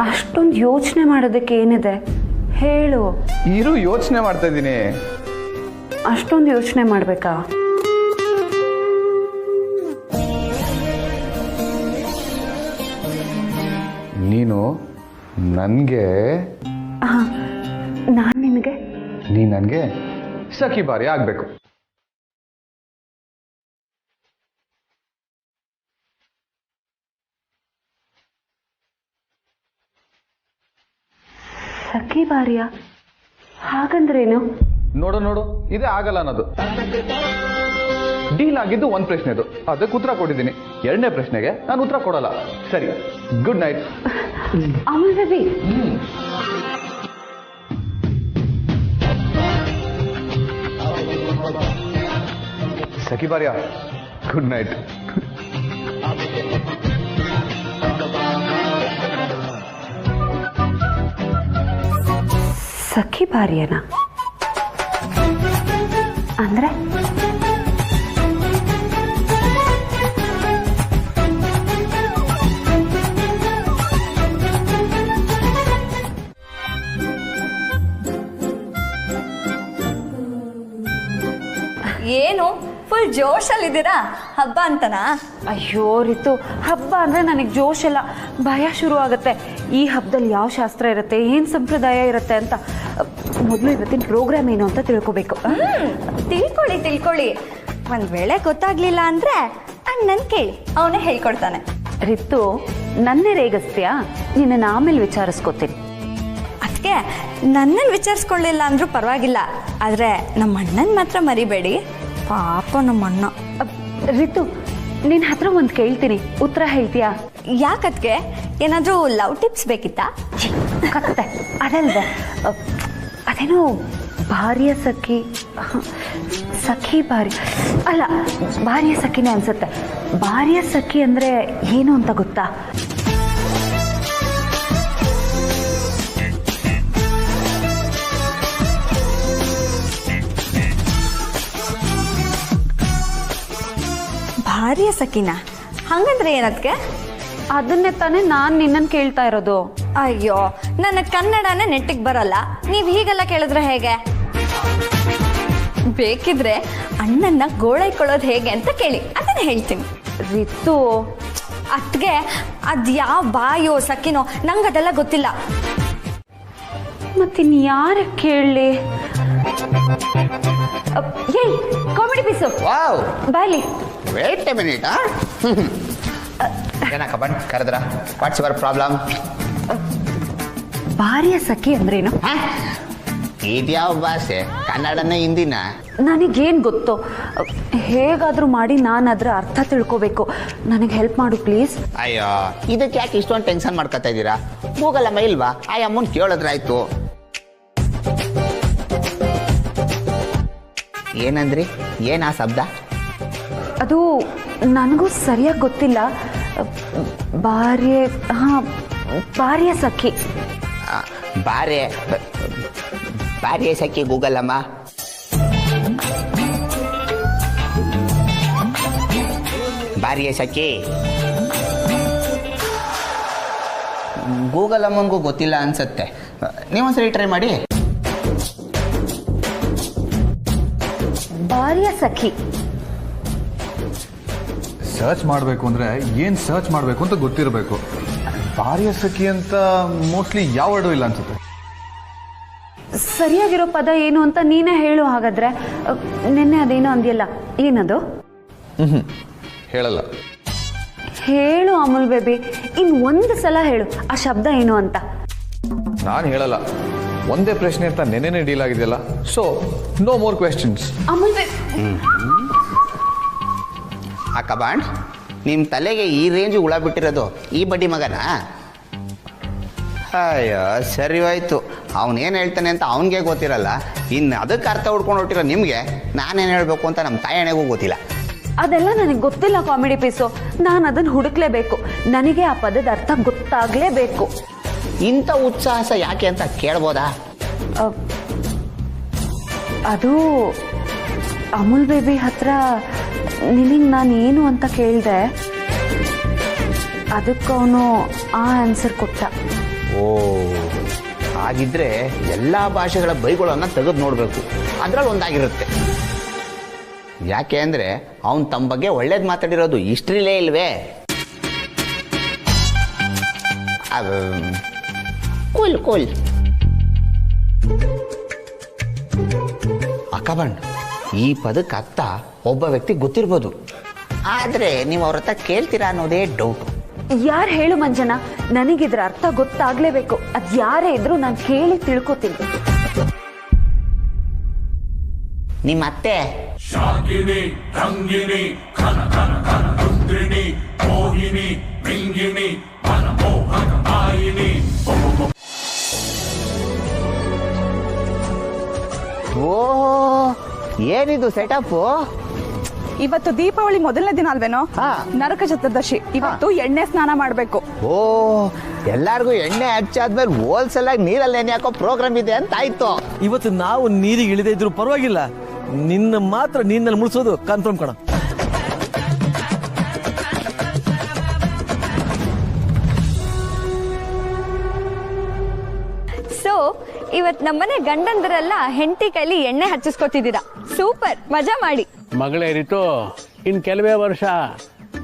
ಅಷ್ಟೊಂದು ಯೋಚನೆ ಮಾಡೋದಕ್ಕೆ ಏನಿದೆ ಹೇಳು. ಇರು, ಯೋಚನೆ ಮಾಡ್ತಾ ಇದ್ದೀನಿ. ಅಷ್ಟೊಂದು ಯೋಚನೆ ಮಾಡಬೇಕಾ? ನೀನು ನನಗೆ, ನಾನು ನಿನಗೆ, ನೀ ನನಗೆ ಸಖಿ ಬಾರಿ ಆಗಬೇಕು. ಸಖಿ ಬಾರಿಯ? ಹಾಗಂದ್ರೇನು? ನೋಡು ನೋಡು, ಇದೇ ಆಗಲ್ಲ ಅನ್ನೋದು. ಡೀಲ್ ಆಗಿದ್ದು ಒಂದು ಪ್ರಶ್ನೆದು, ಅದಕ್ಕೆ ಉತ್ತರ ಕೊಟ್ಟಿದ್ದೀನಿ. ಎರಡನೇ ಪ್ರಶ್ನೆಗೆ ನಾನು ಉತ್ತರ ಕೊಡಲ್ಲ. ಸರಿ, ಗುಡ್ ನೈಟ್. ಅಮೂಲ್ ಬೇಬಿ, ಸಖಿ ಬಾರ್ಯ, ಗುಡ್ ನೈಟ್. ಸಖಿ ಭಾರ್ಯನ ಅಂದ್ರೆ? ಏನು ಫುಲ್ ಜೋಶಲ್ಲಿದ್ದೀರಾ ಹಬ್ಬ ಅಂತನಾ? ಅಯ್ಯೋ ರಿತು, ಹಬ್ಬ ಅಂದ್ರೆ ನನಗೆ ಜೋಶ್ ಎಲ್ಲ, ಭಯ ಶುರು ಆಗುತ್ತೆ. ಈ ಹಬ್ಬದಲ್ಲಿ ಯಾವ ಶಾಸ್ತ್ರ ಇರುತ್ತೆ, ಏನು ಸಂಪ್ರದಾಯ ಇರುತ್ತೆ ಅಂತ. ಮೊದಲು ಇವತ್ತಿನ ಪ್ರೋಗ್ರಾಮ್ ಏನು ಅಂತ ತಿಳ್ಕೊಬೇಕು. ತಿಳ್ಕೊಳ್ಳಿ. ಒಂದ್ ವೇಳೆ ಗೊತ್ತಾಗ್ಲಿಲ್ಲ ಅಂದ್ರೆ ಅಣ್ಣನ್ ಕೇಳಿ, ಅವನೇ ಹೇಳ್ಕೊಡ್ತಾನೆ. ರಿತು, ನನ್ನೇ ರೇಗಿಸ್ತೀಯಾ? ನಿನ್ನ ಆಮೇಲೆ ವಿಚಾರಿಸ್ಕೋತೀನಿ. ಅದಕ್ಕೆ ನನ್ನಲ್ಲಿ ವಿಚಾರಿಸ್ಕೊಳ್ಳಿಲ್ಲ ಅಂದ್ರೂ ಪರವಾಗಿಲ್ಲ, ಆದ್ರೆ ನಮ್ಮ ಅಣ್ಣನ್ ಮಾತ್ರ ಮರಿಬೇಡಿ. ಪಾಪ ನಮ್ಮ ಅಣ್ಣ. ರಿತು, ನಿನ್ನ ಹತ್ರ ಒಂದು ಕೇಳ್ತೀನಿ, ಉತ್ತರ ಹೇಳ್ತೀಯಾ? ಯಾಕದ್ಕೆ? ಏನಾದ್ರೂ ಲವ್ ಟಿಪ್ಸ್ ಬೇಕಿತ್ತಾ? ಕತ್ತೆ ಅದಲ್ದೆ, ಅದೇನೋ ಭಾರ್ಯ ಸಖಿ, ಸಖಿ ಭಾರ್ಯ ಅಲ್ಲ, ಭಾರ್ಯ ಸಖಿನೇ ಅನ್ಸುತ್ತೆ. ಭಾರ್ಯ ಸಖಿ ಅಂದ್ರೆ ಏನು ಅಂತ ಗೊತ್ತಾ? ಭಾರ್ಯ ಸಖಿನ ಹಂಗಂದ್ರೆ ಏನದ್ಕೆ? ಅದನ್ನೇ ತಾನೇ ನಾನು ನಿನ್ನನ್ನು ಕೇಳ್ತಾ ಇರೋದು. ಅಯ್ಯೋ, ನನ್ನ ಕನ್ನಡನೇ ನೆಟ್ಟಿಗೆ ಬರಲ್ಲ, ನೀವು ಹೀಗೆಲ್ಲ ಕೇಳಿದ್ರೆ ಹೇಗೆ? ಬೇಕಿದ್ರೆ ಅಣ್ಣನ್ನ ಗೋಳೈಕೊಳ್ಳೋದು ಹೇಗೆ ಅಂತ ಕೇಳಿ, ಅದನ್ನ ಹೇಳ್ತೀನಿ. ರಿತು, ಅದ್ಗೆ ಯಾವ ಬಾಯೋ ಸಖಿನೋ ನಂಗೆ ಅದೆಲ್ಲ ಗೊತ್ತಿಲ್ಲ. ಮತ್ತಿನ್ ಯಾರ ಕೇಳಲಿ? ಏಯ್, ಕಾಮಿಡಿ ಪೀಸು ಬಾಯ್ಲಿ. Wait a minute. ಏನಕ್ಕ ಬಂದ್ ಕರೆದ್ರ? What's your problem? ಭಾರ್ಯ ಸಖಿ ಅಂದ್ರೇನು? ಇದ್ಯಾವ ಭಾಷೆ? ಕನ್ನಡನೇ ಹಿಂದಿನ? ನನಗೇನು ಗೊತ್ತು, ಹೇಗಾದ್ರೂ ಮಾಡಿ ನಾನು ಅದರ ಅರ್ಥ ತಿಳ್ಕೋಬೇಕು. ನನಗೆ ಹೆಲ್ಪ್ ಮಾಡು ಪ್ಲೀಸ್. ಅಯ್ಯೋ, ಇದಕ್ಕೆ ಯಾಕೆ ಇಷ್ಟೊಂದು ಟೆನ್ಷನ್ ಮಾಡ್ಕೊತಾ ಇದ್ದೀರಾ? ಹೋಗಲ್ಲಮ್ಮ ಇಲ್ವಾ? ಆ ಅಮ್ಮನ್ ಕೇಳಿದ್ರಾಯ್ತು. ಏನಂದ್ರಿ? ಏನಾ ಶಬ್ದ? ಅದು ನನಗೂ ಸರಿಯಾಗಿ ಗೊತ್ತಿಲ್ಲ. ಭಾರ್ಯ ಸಖಿ. ಭಾರ್ಯ ಸಖಿ ಗೂಗಲ್ ಅಮ್ಮ. ಭಾರ್ಯ ಸಖಿ ಗೂಗಲ್ ಅಮ್ಮನಿಗೂ ಗೊತ್ತಿಲ್ಲ ಅನ್ಸತ್ತೆ. ನೀವೊಂದ್ಸರಿ ಟ್ರೈ ಮಾಡಿ. ಭಾರ್ಯ ಸಖಿ ಸರ್ಚ್ ಮಾಡಬೇಕು ಅಂದರೆ ಏನು ಸರ್ಚ್ ಮಾಡಬೇಕು ಅಂತ ಗೊತ್ತಿರಬೇಕು. ಭಾರ್ಯ ಸಖಿ ಅಂತ ಮೋಸ್ಟ್ಲಿ ಯಾವ ವರ್ಡು ಇಲ್ಲ ಅನ್ಸುತ್ತೆ. ಸರಿಯಾಗಿರೋ ಪದ ಏನು ಅಂತ ನೀನೇ ಹೇಳು. ಹಾಗಾದ್ರೆ ನಿನ್ನೆ ಅದೇನೋ ಅಂದಿಯಲ್ಲ, ಏನದು? ಹೇಳಲ್ಲ. ಹೇಳು ಅಮೂಲ್ ಬೇಬಿ, ಒಂದು ಸಲ ಹೇಳು ಆ ಶಬ್ದ ಏನು ಅಂತ. ನಾನು ಹೇಳಲ್ಲ. ಒಂದೇ ಪ್ರಶ್ನೆ ಅಂತ ನೆನ್ನೆನೇ ಡೀಲ್ ಆಗಿದೆಯಲ್ಲ, so no more questions. Amul baby, ಅಕ್ಕ ಬಾಂಡ್, ನಿಮ್ಮ ತಲೆಗೆ ಈ ರೇಂಜ್ ಹುಳ ಬಿಟ್ಟಿರೋದು ಈ ಬಡ್ಡಿ ಮಗನ? ಅಯ್ಯೋ, ಸರಿ ಹೋಯ್ತು. ಅವನೇನು ಹೇಳ್ತಾನೆ ಅಂತ ಅವನಿಗೆ ಗೊತ್ತಿರಲ್ಲ, ಇನ್ನು ಅದಕ್ಕೆ ಅರ್ಥ ಹುಡ್ಕೊಂಡು ಹೊಟ್ಟಿರೋ ನಿಮಗೆ ನಾನೇನು ಹೇಳಬೇಕು ಅಂತ ನಮ್ಮ ತಾಯಣೆಗೂ ಗೊತ್ತಿಲ್ಲ. ಅದೆಲ್ಲ ನನಗೆ ಗೊತ್ತಿಲ್ಲ ಕಾಮಿಡಿ ಪೀಸು. ನಾನು ಅದನ್ನು ಹುಡುಕ್ಲೇಬೇಕು. ನನಗೆ ಆ ಪದದ ಅರ್ಥ ಗೊತ್ತಾಗಲೇಬೇಕು. ಇಂಥ ಉತ್ಸಾಹ ಯಾಕೆ ಅಂತ ಕೇಳ್ಬೋದಾ? ಅದು ಅಮೂಲ್ ಬೇಬಿ ಹತ್ರ ನಿನಗೆ ನಾನು ಏನು ಅಂತ ಕೇಳಿದೆ, ಅದಕ್ಕೆ ಅವನು ಆ ಆನ್ಸರ್ ಕೊಟ್ಟ. ಓ, ಹಾಗಿದ್ರೆ ಎಲ್ಲ ಭಾಷೆಗಳ ಬೈಗಳನ್ನು ತೆಗೆದು ನೋಡಬೇಕು, ಅದರಲ್ಲಿ ಒಂದಾಗಿರುತ್ತೆ. ಯಾಕೆ ಅಂದರೆ ಅವನು ತಮ್ಮ ಬಗ್ಗೆ ಒಳ್ಳೇದು ಮಾತಾಡಿರೋದು ಹಿಸ್ಟ್ರಿಲೇ ಇಲ್ವೇ? ಕೂಲ್ ಕೂಲ್ ಅಕ್ಕಬಂಡ್, ಈ ಪದಕ್ಕೆ ಅರ್ಥ ಒಬ್ಬ ವ್ಯಕ್ತಿ ಗೊತ್ತಿರ್ಬೋದು, ಆದರೆ ನೀವು ಅವ್ರ ಹತ್ರ ಕೇಳ್ತೀರಾ ಅನ್ನೋದೇ ಡೌಟು. ಯಾರು ಹೇಳು ಮಂಜನ, ನನಗಿದ್ರ ಅರ್ಥ ಗೊತ್ತಾಗ್ಲೇಬೇಕು. ಅದು ಯಾರೇ ಇದ್ರು ನಾನು ಕೇಳಿ ತಿಳ್ಕೊತೀನಿ. ನಿಮ್ಮ ಅತ್ತೆ. ಶಾಕಿನಿ ರಂಗಿನಿ ಘನ ಘನ ಘನ ರುದ್ರಿಣಿ ಮೋಹಿನಿ ಮಿಂಗಿಣಿ ಮನಮೋಹಕ ಮಾಯಿನಿ. ಓ ಏನಿದು ಸೆಟಪ್? ಇವತ್ತು ದೀಪಾವಳಿ ಮೊದಲನೇ ದಿನ ಅಲ್ವೇನೋ? ನರಕ ಚತುರ್ದಶಿ. ಇವತ್ತು ಎಣ್ಣೆ ಸ್ನಾನ ಮಾಡ್ಬೇಕು. ಓ ಎಲ್ಲಾರ್ಗು ಎಣ್ಣೆ ಹಚ್ಚಾದ್ಮೇಲೆ ಹೋಲ್ಸೇಲ್ ಆಗಿ ನೀರಲ್ಲಿ ಎಣ್ಣೆ ಹಾಕೋ ಪ್ರೋಗ್ರಾಮ್ ಇದೆ ಅಂತ ಆಯ್ತು. ಇವತ್ತು ನಾವು ನೀರಿಗೆ ಇಳಿದೇ ಇದ್ರು ಪರವಾಗಿಲ್ಲ, ನಿನ್ನ ಮಾತ್ರ ನೀರಿನಲ್ಲಿ ಮುಳಿಸೋದು ಕನ್ಫರ್ಮ್ ಕಣ. ಸೊ ಇವತ್ ನಮ್ಮನೆ ಗಂಡಂದ್ರೆಲ್ಲ ಹೆಂಡತಿ ಕೈಲಿ ಎಣ್ಣೆ ಹಚ್ಚಿಸ್ಕೊತಿದ್ದೀರಾ. ಸೂಪರ್, ಮಜಾ ಮಾಡಿ. ಮಗಳೇ ರಿತು, ಇನ್ ಕೆಲವೇ ವರ್ಷ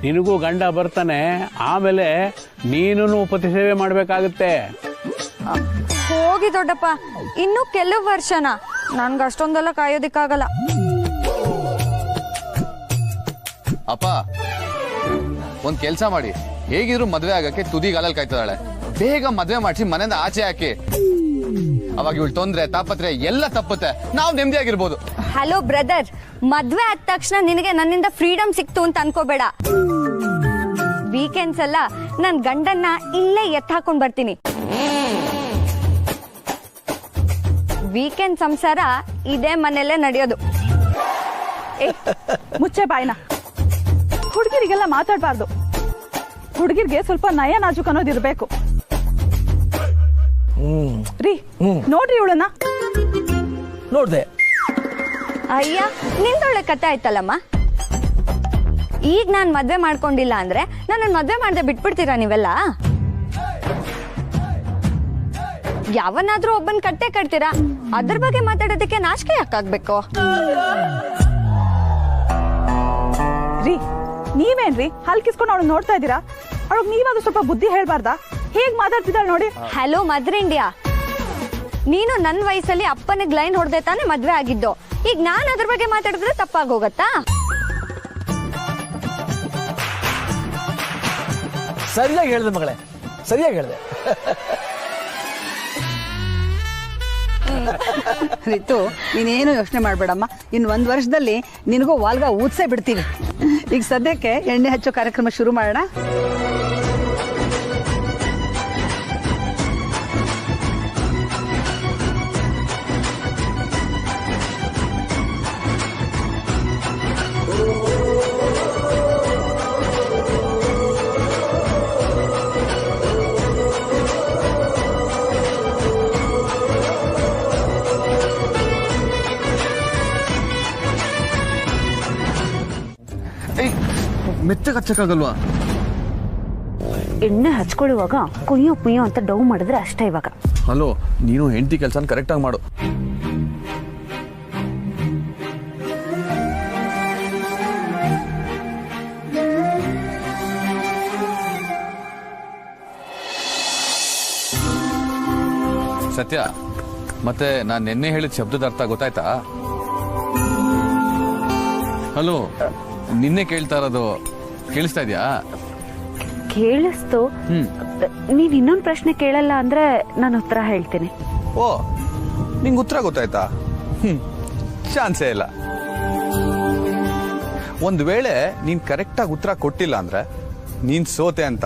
ನಿನಗೂ ಗಂಡ ಬರ್ತಾನೆ, ಆಮೇಲೆ ನೀನು ಪತಿ ಸೇವೆ ಮಾಡ್ಬೇಕಾಗುತ್ತೆ. ಹೋಗಿ ದೊಡ್ಡಪ್ಪ, ಇನ್ನು ಕೆಲವು ವರ್ಷನ ನನ್ಗೆ ಅಷ್ಟೊಂದೆಲ್ಲ ಕಾಯೋದಿಕ್ಕಾಗಲ್ಲ. ಅಪ್ಪ ಒಂದ್ ಕೆಲ್ಸ ಮಾಡಿ, ಹೇಗಿದ್ರು ಮದ್ವೆ ಆಗಕ್ಕೆ ತುದಿಗಾಲಲ್ಲಿ ಕಾಯ್ತದಾಳೆ, ಬೇಗ ಮದ್ವೆ ಮಾಡಿಸಿ ಮನೆಯಿಂದ ಆಚೆ ಹಾಕಿ. ಅವಾಗ ಇವಳು ತೊಂದ್ರೆ ತಾಪತ್ರೆ ಎಲ್ಲ ತಪ್ಪುತ್ತೆ, ನಾವು ನೆಮ್ಮದಿಯಾಗಿರ್ಬೋದು. ಹಲೋ ಬ್ರದರ್, ಮದ್ವೆ ಆದ ತಕ್ಷಣ ನಿನಗೆ ನನ್ನಿಂದ ಫ್ರೀಡಮ್ ಸಿಕ್ತು ಅಂತ ಅನ್ಕೋಬೇಡ. ವೀಕೆಂಡ್ಸ್ ಎಲ್ಲ ನನ್ ಗಂಡನ್ನ ಇಲ್ಲೇ ಎತ್ತಾಕೊಂಡ್ ಬರ್ತೀನಿ. ವೀಕೆಂಡ್ ಸಂಸಾರ ಇದೇ ಮನೆಯಲ್ಲೇ ನಡೆಯೋದು. ಮುಚ್ಚೆ ಬಾಯ್ನ. ಹುಡುಗಿರಿಗೆಲ್ಲ ಮಾತಾಡ್ಬಾರ್ದು. ಹುಡುಗಿರ್ಗೆ ಸ್ವಲ್ಪ ನಯ ನಾಜುಕ್ ಅನ್ನೋದು ಇರ್ಬೇಕು. ರೀ ನೋಡ್ರಿ ಇವಳನ್ನ. ನೋಡ್ದೆ. ಅಯ್ಯ, ನಿಂದೊಳ್ಳೆ ಕತೆ ಆಯ್ತಲ್ಲಮ್ಮ. ಈಗ ನಾನ್ ಮದ್ವೆ ಮಾಡ್ಕೊಂಡಿಲ್ಲ ಅಂದ್ರೆ ನನ್ನ ಮದ್ವೆ ಮಾಡದೆ ಬಿಟ್ಬಿಡ್ತೀರಾ ನೀವೆಲ್ಲ? ಯಾವನಾದ್ರೂ ಒಬ್ಬನ್ ಕಟ್ಟೆ ಕಟ್ತೀರಾ, ಅದ್ರ ಬಗ್ಗೆ ಮಾತಾಡೋದಕ್ಕೆ ನಾಚಿಕೆ ಯಾಕಾಗ್ಬೇಕು? ರೀ ನೀವೇನ್ರಿ ಹಲ್ಕಿಸ್ಕೊಂಡು ಅವಳು ನೋಡ್ತಾ ಇದ್ದೀರಾ? ಅವಳಿಗೆ ನೀವಾದ್ರೂ ಸ್ವಲ್ಪ ಬುದ್ಧಿ ಹೇಳ್ಬಾರ್ದಾ? ಹೇಗ್ ಮಾತಾಡ್ತಿದ್ದಾಳೆ ನೋಡಿ. ಹಲೋ ಮದರ್ ಇಂಡಿಯಾ, ನೀನು ನನ್ನ ವಯಸ್ಸಲ್ಲಿ ಅಪ್ಪನಿಗೆ ಲೈನ್ ಹೊಡೆದೆ ತಾನೇ ಮದ್ವೆ ಆಗಿದ್ದು. ಈಗ ನಾನ್ ಅದ್ರ ಬಗ್ಗೆ ಮಾತಾಡಿದ್ರೆ ತಪ್ಪಾಗೋಗತ್ತಾ? ಸರಿಯಾಗಿ ಹೇಳ್ದೆ ಮಗಳೇ, ಸರಿಯಾಗಿ ಹೇಳ್ದೆ. ರಿತು, ನೀನೇನು ಯೋಚನೆ ಮಾಡಬೇಡಮ್ಮ. ಇನ್ನು 1 ವರ್ಷದಲ್ಲಿ ನಿನಗೂ ವಾಲ್ಗ ಊದ್ಸೇ ಬಿಡ್ತೀವಿ. ಈಗ ಸದ್ಯಕ್ಕೆ ಎಣ್ಣೆ ಹಚ್ಚೋ ಕಾರ್ಯಕ್ರಮ ಶುರು ಮಾಡೋಣ. ಮೆತ್ತಗೆ ಹಚ್ಚಕ್ಕಾಗಲ್ವಾ? ಎಣ್ಣೆ ಹಚ್ಕೊಳ್ಳುವಾಗ ಕುಯ್ಯೋ ಕುಯ್ಯೋ ಅಂತ ಡೌ ಮಾಡಿದ್ರೆ ಅಷ್ಟೇ. ಇವಾಗ ಹಲೋ, ನೀನು ಹೆಂಡತಿ ಕೆಲಸನ ಕರೆಕ್ಟಾಗಿ ಮಾಡು. ಸತ್ಯ, ಮತ್ತೆ ನಾನು ನಿನ್ನೆ ಹೇಳಿದ ಶಬ್ದದ ಅರ್ಥ ಗೊತ್ತಾಯ್ತಾ? ಹಲೋ, ನಿನ್ನೆ ಕೇಳ್ತಾ ಇರೋದು ಕೇಳಿಸ್ತಾ ಇದೆಯಾ? ಕೇಳಿಸ್ತು. ನೀನ್ ಇನ್ನೊಂದು ಪ್ರಶ್ನೆ ಕೇಳಲ್ಲ ಅಂದ್ರೆ ನಾನು ಉತ್ತರ ಹೇಳ್ತೀನಿ. ಓ, ನಿಂಗೆ ಉತ್ತರ ಗೊತ್ತಾಯ್ತಾ? ಚಾನ್ಸೇ ಇಲ್ಲ. ಒಂದ್ ವೇಳೆ ನೀನ್ ಕರೆಕ್ಟಾಗಿ ಉತ್ತರ ಕೊಟ್ಟಿಲ್ಲ ಅಂದ್ರೆ ನೀನ್ ಸೋತೆ ಅಂತ.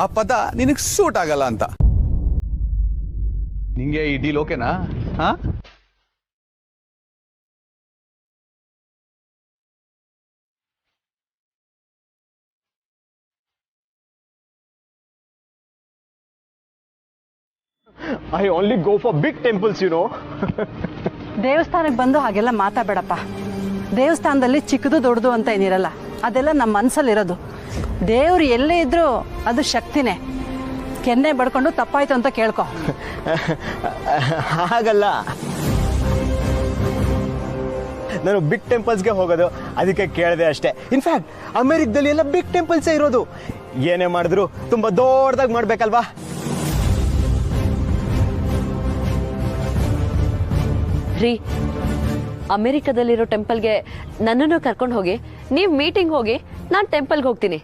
ಆ ಪದ ನಿನಗ್ ಸೂಟ್ ಆಗಲ್ಲ ಅಂತ. ನಿಂಗೆ ಈ ಡೀಲ್ ಓಕೆನಾ? ಹಾ, I only go for big temples, you know. ದೇವಸ್ಥಾನಕ್ಕೆ ಬಂದು ಹಾಗೆಲ್ಲ ಮಾತಾಡಬೇಡಪ್ಪ. ದೇವಸ್ಥಾನದಲ್ಲಿ ಚಿಕ್ಕದು ದೊಡ್ಡದು ಅಂತ ಏನಿರಲ್ಲ, ಅದೆಲ್ಲ ನಮ್ಮ ಮನಸ್ಸಲ್ಲಿರೋದು. ದೇವ್ರು ಎಲ್ಲೇ ಇದ್ರೂ ಅದು ಶಕ್ತಿನೇ. ಕೆನ್ನೆ ಬಡ್ಕೊಂಡು ತಪ್ಪಾಯ್ತು ಅಂತ ಕೇಳ್ಕೊ. ಹಾಗಲ್ಲ, ನಾನು ಬಿಗ್ ಟೆಂಪಲ್ಸ್ಗೆ ಹೋಗೋದು, ಅದಕ್ಕೆ ಕೇಳಿದೆ ಅಷ್ಟೇ. ಇನ್ಫ್ಯಾಕ್ಟ್ ಅಮೆರಿಕದಲ್ಲಿ ಎಲ್ಲ ಬಿಗ್ ಟೆಂಪಲ್ಸೇ ಇರೋದು. ಏನೇ ಮಾಡಿದ್ರು ತುಂಬಾ ದೊಡ್ಡದಾಗಿ ಮಾಡ್ಬೇಕಲ್ವಾ? ರೀ, ಅಮೆರಿಕದಲ್ಲಿರೋ ಟೆಂಪಲ್ಗೆ ನನ್ನನ್ನು ಕರ್ಕೊಂಡು ಹೋಗಿ, ನೀವು ಮೀಟಿಂಗ್ ಹೋಗಿ, ನಾನು ಟೆಂಪಲ್ಗೆ ಹೋಗ್ತೀನಿ.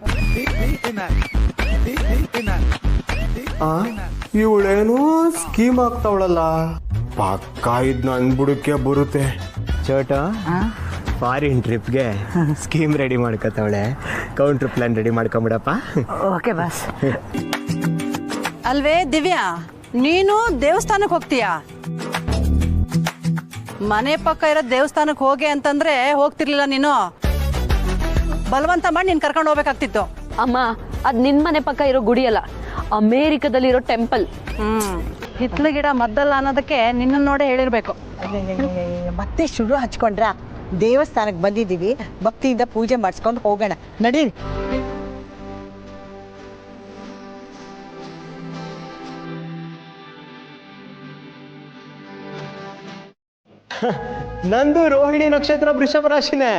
ಇವಳೇನೋ ಸ್ಕೀಮ್ ಆಗ್ತಾವಳಲ್ಲ, ಪಕ್ಕ ಇದ್ ನನ್ ಬುಡಕ್ಕೆ ಬರುತ್ತೆ. ಚೋಟು ಫಾರಿನ್ ಟ್ರಿಪ್ಗೆ ಸ್ಕೀಮ್ ರೆಡಿ ಮಾಡ್ಕೊತಾವಳೆ. ಕೌಂಟ್ರ್ ಪ್ಲಾನ್ ರೆಡಿ ಮಾಡ್ಕೊಂಬಿಡಪ್ಪ. Okay boss. ಅಲ್ವೇ ದಿವ್ಯಾ, ನೀನು ದೇವಸ್ಥಾನಕ್ಕೆ ಹೋಗ್ತೀಯಾ? ಮನೆ ಪಕ್ಕ ಇರೋ ದೇವಸ್ಥಾನಕ್ಕೆ ಹೋಗಿ ಅಂತಂದ್ರೆ ಹೋಗ್ತಿರ್ಲಿಲ್ಲ ನೀನು. ಬಲವಂತ ಮಾಡಿ ನೀನ್ ಕರ್ಕೊಂಡು ಹೋಗ್ಬೇಕಾಗ್ತಿತ್ತು. ಅಮ್ಮ, ಅದ್ ನಿನ್ ಮನೆ ಪಕ್ಕ ಇರೋ ಗುಡಿ ಅಲ್ಲ, ಅಮೇರಿಕದಲ್ಲಿರೋ ಟೆಂಪಲ್. ಹಿತ್ಲ ಗಿಡ ಮದ್ದಲ್ಲ ಅನ್ನೋದಕ್ಕೆ ನಿನ್ನ ನೋಡೇ ಹೇಳಿರ್ಬೇಕು. ಮತ್ತೆ ಶುರು ಹಚ್ಕೊಂಡ್ರ? ದೇವಸ್ಥಾನಕ್ಕೆ ಬಂದಿದ್ದೀವಿ, ಭಕ್ತಿಯಿಂದ ಪೂಜೆ ಮಾಡಿಸ್ಕೊಂಡು ಹೋಗೋಣ, ನಡೀರಿ. ನಂದು ರೋಹಿಣಿ ನಕ್ಷತ್ರ ವೃಷಭ ರಾಶಿನೇ.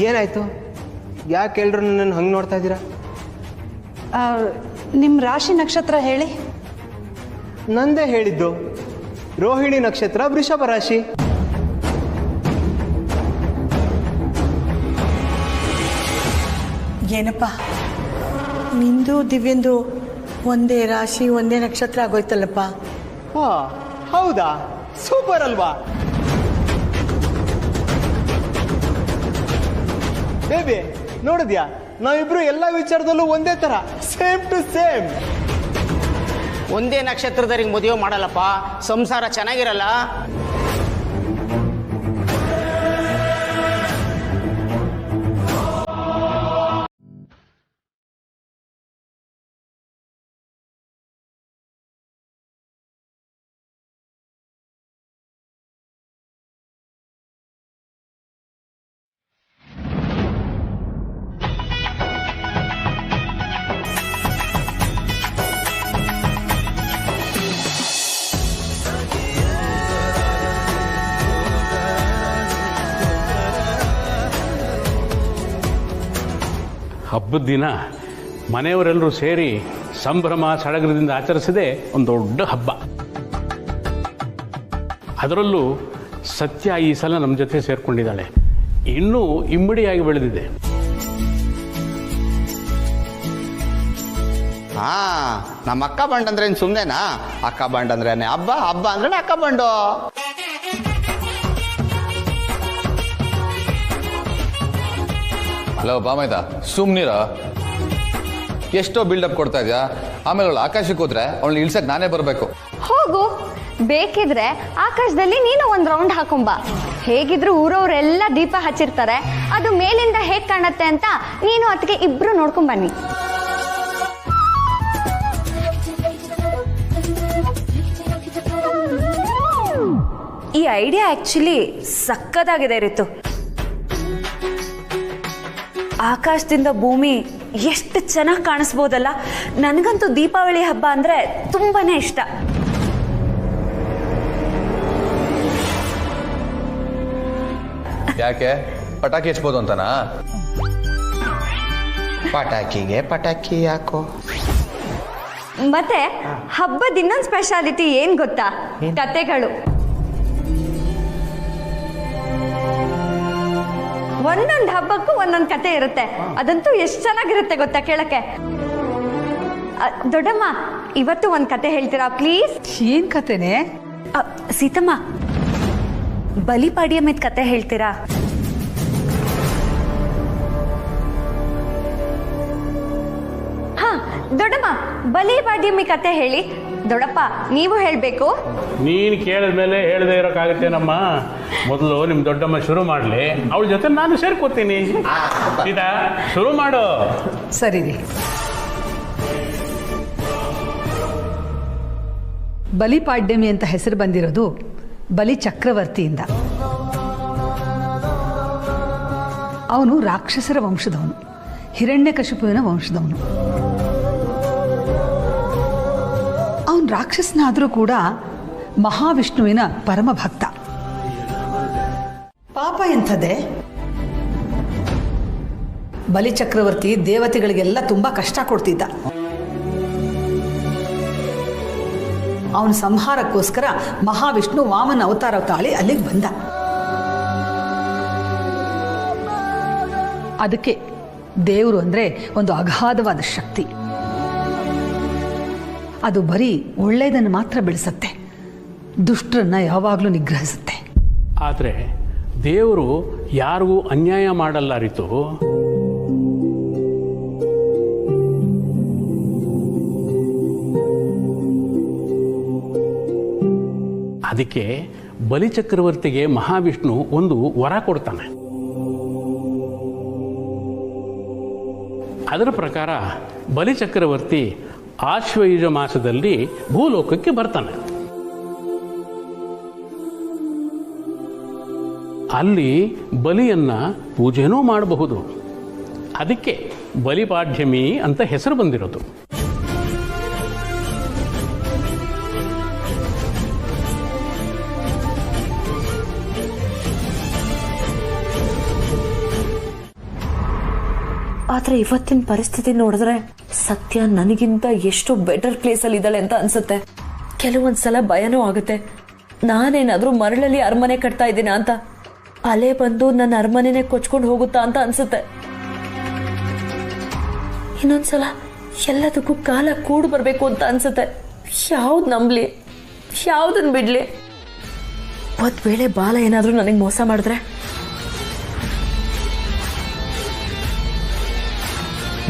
ಏನಾಯ್ತು? ಯಾಕೆ ಎಲ್ರು ನನ್ನ ಹಂಗೆ ನೋಡ್ತಾ ಇದ್ದೀರಾ? ನಿಮ್ಮ ರಾಶಿ ನಕ್ಷತ್ರ ಹೇಳಿ. ನಂದೇ ಹೇಳಿದ್ದು, ರೋಹಿಣಿ ನಕ್ಷತ್ರ ವೃಷಭ ರಾಶಿ. ಏನಪ್ಪ ನಿಂದು ದಿವ್ಯಂದು ಒಂದೇ ರಾಶಿ ಒಂದೇ ನಕ್ಷತ್ರ ಆಗೋಯ್ತಲ್ಲಪ್ಪ. ಹಾ, ಹೌದಾ? ಸೂಪರ್ ಅಲ್ವಾ? ಬೇಬಿ ನೋಡಿದ್ಯಾ, ನಾವಿಬ್ರು ಎಲ್ಲ ವಿಚಾರದಲ್ಲೂ ಒಂದೇ ತರ, ಸೇಮ್ ಟು ಸೇಮ್. ಒಂದೇ ನಕ್ಷತ್ರದವ್ರಿಗೆ ಮದುವೆ ಮಾಡಲ್ಲಪ್ಪ, ಸಂಸಾರ ಚೆನ್ನಾಗಿರಲ್ಲ. ಹಬ್ಬದ ದಿನ ಮನೆಯವರೆಲ್ಲರೂ ಸೇರಿ ಸಂಭ್ರಮ ಸಡಗರದಿಂದ ಆಚರಿಸದೆ ಒಂದು ದೊಡ್ಡ ಹಬ್ಬ. ಅದರಲ್ಲೂ ಸತ್ಯ ಈ ಸಲ ನಮ್ಮ ಜೊತೆ ಸೇರ್ಕೊಂಡಿದ್ದಾಳೆ, ಇನ್ನೂ ಇಮ್ಮಡಿಯಾಗಿ ಬೆಳೆದಿದೆ. ಹಾ, ನಮ್ಮ ಅಕ್ಕ ಬಂಡ್ ಅಂದ್ರೆ ಸುಮ್ಮನೆನಾ? ಅಕ್ಕ ಬಂಡ್ ಅಂದ್ರೆ ಹಬ್ಬ, ಹಬ್ಬ ಅಂದ್ರೆ ಅಕ್ಕ ಬಂಡು. ಹಲೋ ಬಾಮೈದ, ಸುಮ್ನಿರ. ಎಷ್ಟೋ ಬಿಲ್ಡಪ್ ಕೊಡ್ತಾ ಇದ್ಯಾ, ಆಮೇಲೆ ಅವಳು ಆಕಾಶಕ್ಕೆ ಹೋದ್ರೆ ಅವಳನ್ನ ಇಳ್ಸಕ್ ನಾನೇ ಬರಬೇಕು. ಹೋಗು, ಬೇಕಿದ್ರೆ ಆಕಾಶದಲ್ಲಿ ನೀನು ಒಂದ್ ರೌಂಡ್ ಹಾಕೊಂಬ. ಹೇಗಿದ್ರು ಊರವರೆಲ್ಲ ದೀಪ ಹಚ್ಚಿರ್ತಾರೆ, ಅದು ಮೇಲಿಂದ ಹೇಗ್ ಕಾಣತ್ತೆ ಅಂತ ನೀನು ಅದಕ್ಕೆ ಇಬ್ರು ನೋಡ್ಕೊಂಡ್ ಬನ್ನಿ. ಈ ಐಡಿಯಾ ಆಕ್ಚುಲಿ ಸಕ್ಕದಾಗಿದೆ ರಿತು. ಆಕಾಶದಿಂದ ಭೂಮಿ ಎಷ್ಟು ಚೆನ್ನಾಗಿ ಕಾಣಿಸ್ಬೋದಲ್ಲ. ನನಗಂತೂ ದೀಪಾವಳಿ ಹಬ್ಬ ಅಂದ್ರೆ ತುಂಬಾನೇ ಇಷ್ಟ. ಯಾಕೆ? ಪಟಾಕಿ ಹಚ್ಬೋದು ಅಂತನಾ? ಪಟಾಕಿಗೆ ಪಟಾಕಿ ಯಾಕೋ? ಮತ್ತೆ ಹಬ್ಬದ ಇನ್ನೊಂದು ಸ್ಪೆಷಾಲಿಟಿ ಏನ್ ಗೊತ್ತಾ? ಕತೆಗಳು. ಒಂದೊಂದು ಹಬ್ಬಕ್ಕೂ ಒಂದೊಂದು ಕತೆ ಇರುತ್ತೆ. ಅದಂತೂ ಎಷ್ಟು ಚೆನ್ನಾಗಿರುತ್ತೆ ಗೊತ್ತಾ ಕೇಳಕ್ಕೆ. ದೊಡ್ಡಮ್ಮ, ಇವತ್ತು ಒಂದು ಕತೆ ಹೇಳ್ತೀರಾ ಪ್ಲೀಸ್? ಏನ್ ಕತೆನೆ? ಸೀತಮ್ಮ, ಬಲಿಪಾಡ್ಯಮಿದ್ ಕತೆ ಹೇಳ್ತೀರಾ? ಹಾ ದೊಡ್ಡಮ್ಮ, ಬಲಿಪಾಡ್ಯಮಿ ಕತೆ ಹೇಳಿ. ದೊಡ್ಡಪ್ಪ, ನೀವು ಹೇಳ್ಬೇಕು. ನೀನು ಕೇಳಿದ ಮೇಲೆ ಹೇಳದೆ ಇರೋಕ್ಕಾಗತ್ತೇನಮ್ಮ? ಮೊದಲು ನಿಮ್ಮ ದೊಡ್ಡಮ್ಮ ಶುರು ಮಾಡಲಿ, ಅವಳ ಜೊತೆ ನಾನು ಸೇರ್ಕೋತೀನಿ. ಸೀದಾ ಶುರು ಮಾಡು. ಸರಿ ರೀ. ಬಲಿಪಾಡ್ಯಮಿ ಅಂತ ಹೆಸರು ಬಂದಿರೋದು ಬಲಿ ಚಕ್ರವರ್ತಿಯಿಂದ. ಅವನು ರಾಕ್ಷಸರ ವಂಶದವನು, ಹಿರಣ್ಯಕಶಿಪುವಿನ ವಂಶದವನು. ಅವನು ರಾಕ್ಷಸನಾದರೂ ಕೂಡ ಮಹಾವಿಷ್ಣುವಿನ ಪರಮ ಭಕ್ತ. ಪಾಪ ಎಂಥದ್ದೇ, ಬಲಿಚಕ್ರವರ್ತಿ ದೇವತೆಗಳಿಗೆಲ್ಲ ತುಂಬಾ ಕಷ್ಟ ಕೊಡ್ತಿದ್ದ. ಅವನ ಸಂಹಾರಕ್ಕೋಸ್ಕರ ಮಹಾವಿಷ್ಣು ವಾಮನ ಅವತಾರ ತಾಳಿ ಅಲ್ಲಿಗೆ ಬಂದ. ಅದಕ್ಕೆ ದೇವರು ಅಂದರೆ ಒಂದು ಅಗಾಧವಾದ ಶಕ್ತಿ. ಅದು ಬರೀ ಒಳ್ಳೆಯದನ್ನು ಮಾತ್ರ ಬೆಳೆಸುತ್ತೆ, ದುಷ್ಟರನ್ನ ಯಾವಾಗಲೂ ನಿಗ್ರಹಿಸುತ್ತೆ. ಆದರೆ ದೇವರು ಯಾರಿಗೂ ಅನ್ಯಾಯ ಮಾಡಲ್ಲ ರೀತು. ಅದಕ್ಕೆ ಬಲಿಚಕ್ರವರ್ತಿಗೆ ಮಹಾವಿಷ್ಣು ಒಂದು ವರ ಕೊಡ್ತಾನೆ. ಅದರ ಪ್ರಕಾರ ಬಲಿಚಕ್ರವರ್ತಿ ಆಶ್ವಯುಜ ಮಾಸದಲ್ಲಿ ಭೂಲೋಕಕ್ಕೆ ಬರ್ತಾನೆ. ಅಲ್ಲಿ ಬಲಿಯನ್ನ ಪೂಜೆನೂ ಮಾಡಬಹುದು. ಅದಕ್ಕೆ ಬಲಿಪಾಡ್ಯಮಿ ಅಂತ ಹೆಸರು ಬಂದಿರೋದು. ಆದ್ರೆ ಇವತ್ತಿನ ಪರಿಸ್ಥಿತಿ ನೋಡಿದ್ರೆ ಸತ್ಯ ನನಗಿಂತ ಎಷ್ಟೋ ಬೆಟರ್ ಪ್ಲೇಸ್ ಅಲ್ಲಿ ಇದ್ದಾಳೆ ಅಂತ ಅನ್ಸುತ್ತೆ. ಕೆಲವೊಂದ್ಸಲ ಭಯನೂ ಆಗುತ್ತೆ, ನಾನೇನಾದ್ರೂ ಮರಳಲ್ಲಿ ಅರಮನೆ ಕಟ್ತಾ ಇದ್ದೀನ ಅಂತ, ಅಲೆ ಬಂದು ನನ್ನ ಅರಮನೆನೇ ಕೊಚ್ಕೊಂಡು ಹೋಗುತ್ತಾ ಅಂತ ಅನ್ಸುತ್ತೆ. ಇನ್ನೊಂದ್ಸಲ ಎಲ್ಲದಕ್ಕೂ ಕಾಲ ಕೂಡು ಬರ್ಬೇಕು ಅಂತ ಅನ್ಸುತ್ತೆ. ಯಾವ್ದು ನಂಬ್ಲಿ, ಯಾವ್ದನ್ ಬಿಡ್ಲಿ? ಒಂದ್ ವೇಳೆ ಬಾಲ ಏನಾದ್ರೂ ನನಗೆ ಮೋಸ ಮಾಡಿದ್ರೆ?